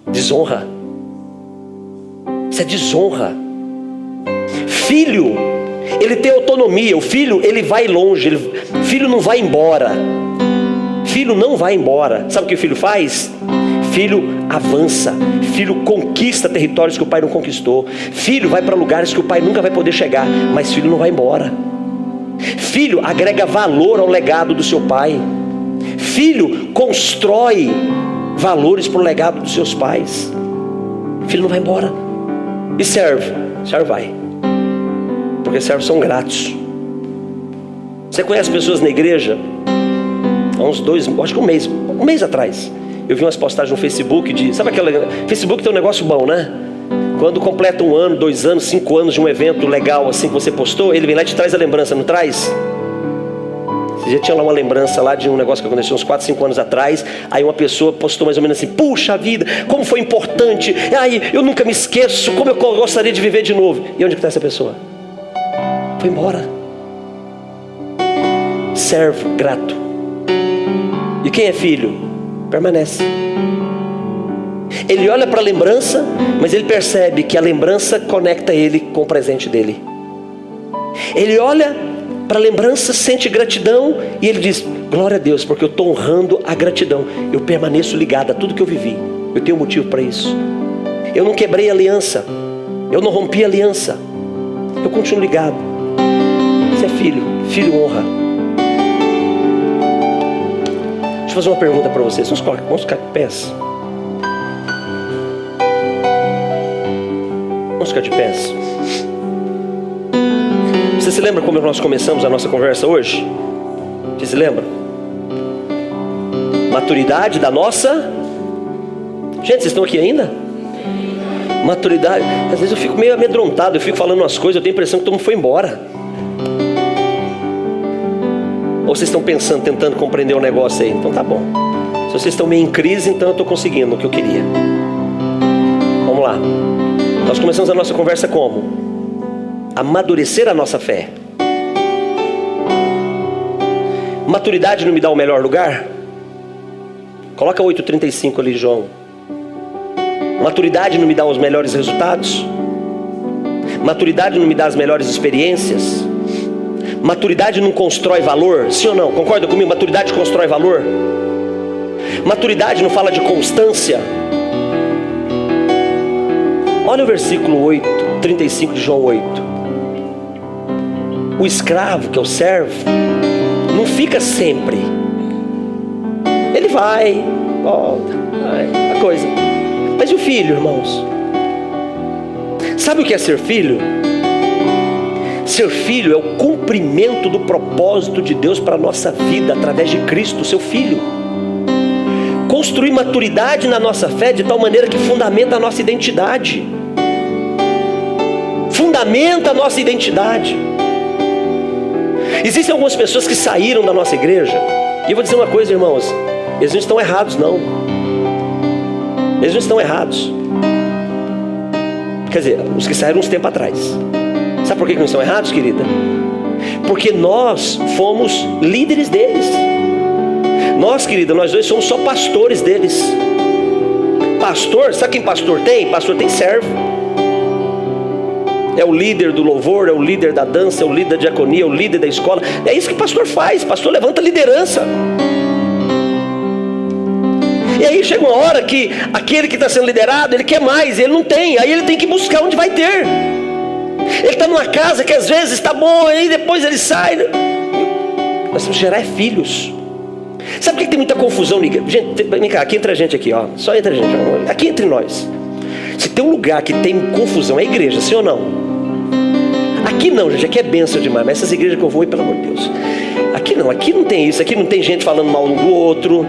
Desonra. Isso é desonra. Filho, ele tem autonomia. O filho, ele vai longe. Filho não vai embora. Filho não vai embora. Sabe o que o filho faz? Filho avança. Filho conquista territórios que o pai não conquistou. Filho vai para lugares que o pai nunca vai poder chegar. Mas filho não vai embora. Filho agrega valor ao legado do seu pai. Filho constrói valores para o legado dos seus pais. Filho não vai embora. E servo? Servo vai. Porque servos são gratos. Você conhece pessoas na igreja? Há uns acho que um mês atrás, eu vi umas postagens no Facebook de... Sabe aquela... Facebook tem um negócio bom, né? Quando completa 1 ano, 2 anos, 5 anos de um evento legal assim que você postou, ele vem lá e te traz a lembrança, não traz? Você já tinha lá uma lembrança lá de um negócio que aconteceu uns 4, 5 anos atrás. Aí uma pessoa postou mais ou menos assim: puxa vida, como foi importante. Ai, eu nunca me esqueço, como eu gostaria de viver de novo. E onde está essa pessoa? Foi embora. Servo, grato. E quem é filho? Permanece. Ele olha para a lembrança, mas ele percebe que a lembrança conecta ele com o presente dele. Ele olha para a lembrança, sente gratidão e ele diz: glória a Deus, porque eu estou honrando a gratidão. Eu permaneço ligado a tudo que eu vivi. Eu tenho motivo para isso. Eu não quebrei a aliança. Eu não rompi a aliança. Eu continuo ligado. Você é filho. Filho honra. Deixa eu fazer uma pergunta para vocês. Vamos ficar de pés. Vamos ficar de pés. Você se lembra como nós começamos a nossa conversa hoje? Você se lembra? Maturidade da nossa... Gente, vocês estão aqui ainda? Maturidade. Às vezes eu fico meio amedrontado. Eu fico falando umas coisas, eu tenho a impressão que todo mundo foi embora. Ou vocês estão pensando, tentando compreender o negócio aí? Então tá bom. Se vocês estão meio em crise, então eu estou conseguindo o que eu queria. Vamos lá. Nós começamos a nossa conversa como? Amadurecer a nossa fé. Maturidade não me dá o melhor lugar? Coloca 8,35 ali, João. Maturidade não me dá os melhores resultados? Maturidade não me dá as melhores experiências? Maturidade não constrói valor? Sim ou não? Concorda comigo? Maturidade constrói valor? Maturidade não fala de constância? Olha o versículo 35 de João 8. O escravo, que é o servo, não fica sempre. Ele vai, volta, vai, a coisa. Mas e o filho, irmãos? Sabe o que é ser filho? Ser filho é o cumprimento do propósito de Deus para a nossa vida, através de Cristo, seu Filho. Construir maturidade na nossa fé de tal maneira que fundamenta a nossa identidade. Fundamenta a nossa identidade. Existem algumas pessoas que saíram da nossa igreja, e eu vou dizer uma coisa, irmãos: eles não estão errados, não. Eles não estão errados. Quer dizer, os que saíram uns tempo atrás. Sabe por que não estão errados, querida? Porque nós fomos líderes deles. Nós, querida, nós dois somos só pastores deles. Pastor, sabe quem pastor tem? Pastor tem servo. É o líder do louvor, é o líder da dança, é o líder da diaconia, é o líder da escola. É isso que pastor faz. Pastor levanta liderança. E aí chega uma hora que aquele que está sendo liderado, ele quer mais, ele não tem. Aí ele tem que buscar onde vai ter. Ele está numa casa que às vezes está bom, aí depois ele sai. Nós temos que gerar filhos. Sabe por que tem muita confusão? Gente, vem cá, aqui entre a gente aqui, ó. Só entre a gente, ó. Aqui entre nós. Se tem um lugar que tem confusão, é a igreja, sim ou não? Aqui não, gente, aqui é bênção demais. Mas essas igrejas que eu vou, pelo amor de Deus, aqui não tem isso. Aqui não tem gente falando mal um do outro.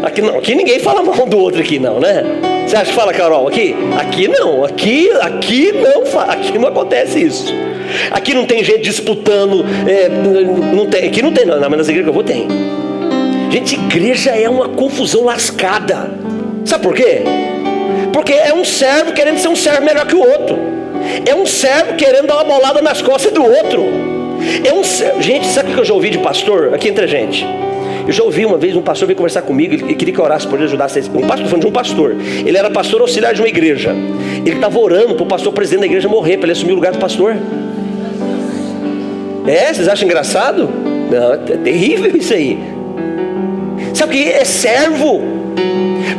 Aqui não, aqui ninguém fala mal do outro aqui não, né? Você acha que fala, Carol, aqui? Aqui não, aqui não acontece isso. aqui não tem gente disputando, não tem, aqui não tem não, mas nas igrejas que eu vou tem. Gente, igreja é uma confusão lascada. Sabe por quê? Porque é um servo querendo ser um servo melhor que o outro. É um servo querendo dar uma bolada nas costas do outro. Gente, sabe o que eu já ouvi de pastor? Aqui entre a gente. Eu já ouvi uma vez um pastor vir conversar comigo e queria que eu orasse por ele, ajudasse. Um pastor, falando de um pastor. Ele era pastor auxiliar de uma igreja. Ele estava orando para o pastor presidente da igreja morrer, para ele assumir o lugar do pastor. Vocês acham engraçado? Não, é terrível isso aí. Sabe o que é servo?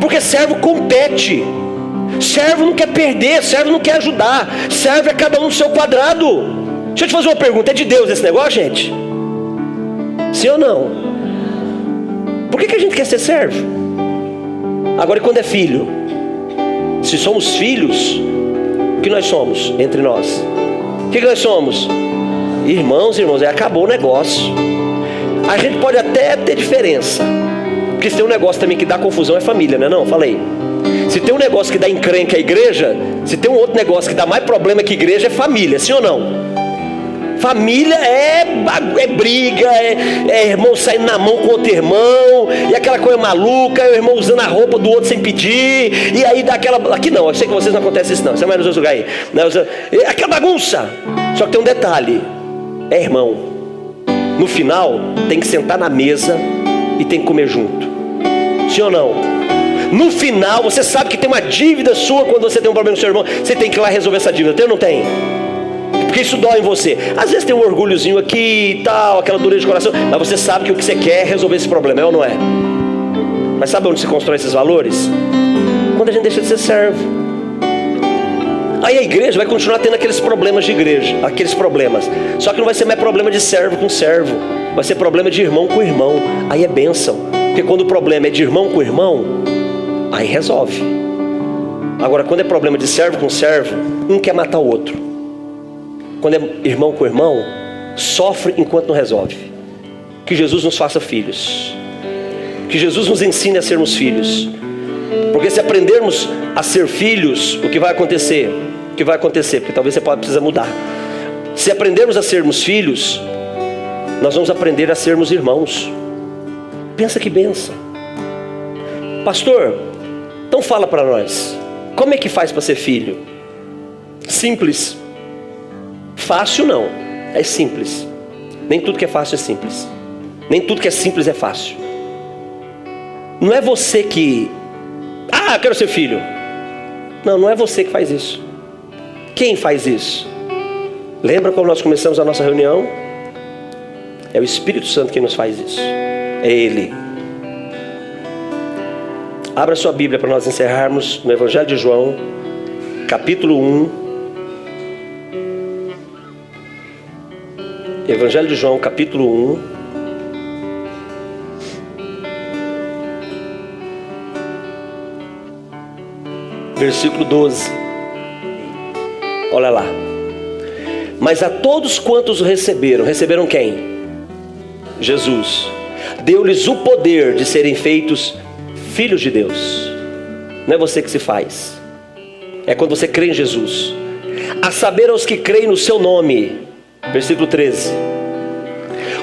Porque servo compete. Servo não quer perder, servo não quer ajudar. Servo é cada um no seu quadrado. Deixa eu te fazer uma pergunta, é de Deus esse negócio, gente? Sim ou não? Por que a gente quer ser servo? Agora, e quando é filho? Se somos filhos, o que nós somos entre nós? O que nós somos? Irmãos, aí acabou o negócio. A gente pode até ter diferença, porque se tem um negócio também que dá confusão é família, né? Não, falei. Se tem um negócio que dá encrenca é igreja, se tem um outro negócio que dá mais problema que igreja é família, sim ou não? Família é briga, é irmão saindo na mão com outro irmão, e aquela coisa maluca, é o irmão usando a roupa do outro sem pedir, e aí dá aquela... Aqui não, eu sei que vocês não acontece isso não, você vai nos outros lugares aí. É aquela bagunça. Só que tem um detalhe, é irmão. No final, tem que sentar na mesa e tem que comer junto. Sim ou não? No final, você sabe que tem uma dívida sua quando você tem um problema com seu irmão, você tem que ir lá resolver essa dívida, tem ou não tem? Porque isso dói em você. Às vezes tem um orgulhozinho aqui e tal, aquela dureza de coração, mas você sabe que o que você quer é resolver esse problema, é ou não é? Mas sabe onde se constrói esses valores? Quando a gente deixa de ser servo. Aí a igreja vai continuar tendo aqueles problemas de igreja, aqueles problemas. Só que não vai ser mais problema de servo com servo, vai ser problema de irmão com irmão. Aí é bênção. Porque quando o problema é de irmão com irmão, aí resolve. Agora, quando é problema de servo com servo, um quer matar o outro. Quando é irmão com irmão, sofre enquanto não resolve. Que Jesus nos faça filhos. Que Jesus nos ensine a sermos filhos. Porque se aprendermos a ser filhos, o que vai acontecer? O que vai acontecer? Porque talvez você precisa mudar. Se aprendermos a sermos filhos, nós vamos aprender a sermos irmãos. Pensa que bênção. Pastor, então fala para nós, como é que faz para ser filho? Simples. Fácil não, é simples. Nem tudo que é fácil é simples. Nem tudo que é simples é fácil. Não é você que... eu quero ser filho. Não é você que faz isso. Quem faz isso? Lembra quando nós começamos a nossa reunião? É o Espírito Santo quem nos faz isso. É Ele. Abra sua Bíblia para nós encerrarmos no Evangelho de João, capítulo 1. Evangelho de João, capítulo 1. Versículo 12. Olha lá. Mas a todos quantos o receberam, receberam quem? Jesus. Deu-lhes o poder de serem feitos filhos de Deus. Não é você que se faz. É quando você crê em Jesus. A saber aos que creem no seu nome. Versículo 13.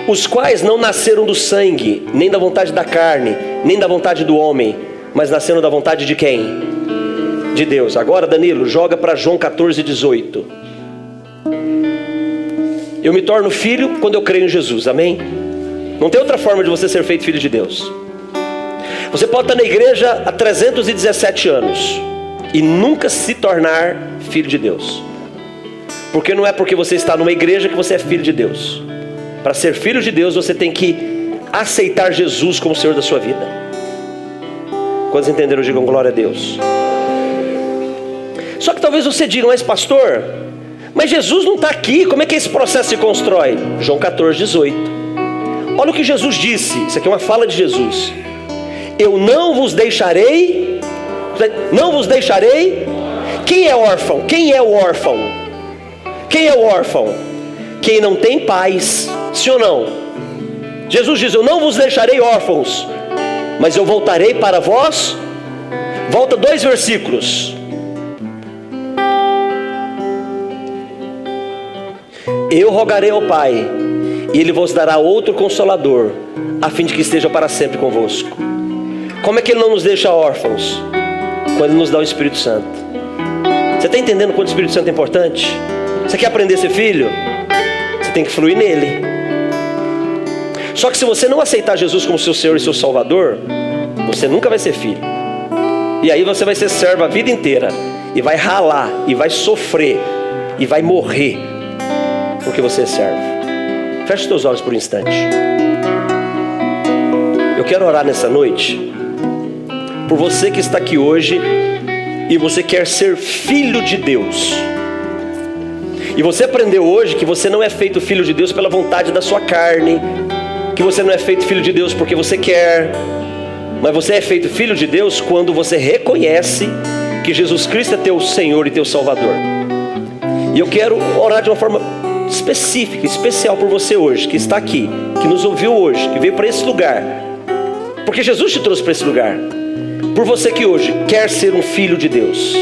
Os quais não nasceram do sangue, nem da vontade da carne, nem da vontade do homem, mas nasceram da vontade de quem? De Deus. Agora, Danilo, joga para João 14:18. Eu me torno filho quando eu creio em Jesus, amém? Não tem outra forma de você ser feito filho de Deus. Você pode estar na igreja há 317 anos e nunca se tornar filho de Deus. Porque não é porque você está numa igreja que você é filho de Deus. Para ser filho de Deus, você tem que aceitar Jesus como Senhor da sua vida. Quantos entenderam? Digam glória a Deus. Só que talvez você diga, mas pastor, mas Jesus não está aqui, como é que esse processo se constrói? João 14:18. Olha o que Jesus disse, isso aqui é uma fala de Jesus. Eu não vos deixarei. Não vos deixarei. Quem é órfão? Quem é o órfão? Quem é o órfão? Quem não tem pais, sim ou não? Jesus diz, eu não vos deixarei órfãos, mas eu voltarei para vós. Volta 2 versículos. eu rogarei ao Pai, e Ele vos dará outro Consolador, a fim de que esteja para sempre convosco. Como é que Ele não nos deixa órfãos? Quando Ele nos dá o Espírito Santo. Você está entendendo quanto o Espírito Santo é importante? Você quer aprender a ser filho? Você tem que fluir nele. Só que se você não aceitar Jesus como seu Senhor e seu Salvador, você nunca vai ser filho. E aí você vai ser servo a vida inteira, e vai ralar, e vai sofrer, e vai morrer, porque você é servo. Feche os teus olhos por um instante. Eu quero orar nessa noite por você que está aqui hoje e você quer ser filho de Deus. E você aprendeu hoje que você não é feito filho de Deus pela vontade da sua carne, que você não é feito filho de Deus porque você quer, mas você é feito filho de Deus quando você reconhece que Jesus Cristo é teu Senhor e teu Salvador. E eu quero orar de uma forma específica, especial por você hoje, que está aqui, que nos ouviu hoje, que veio para esse lugar, porque Jesus te trouxe para esse lugar. Por você que hoje quer ser um filho de Deus,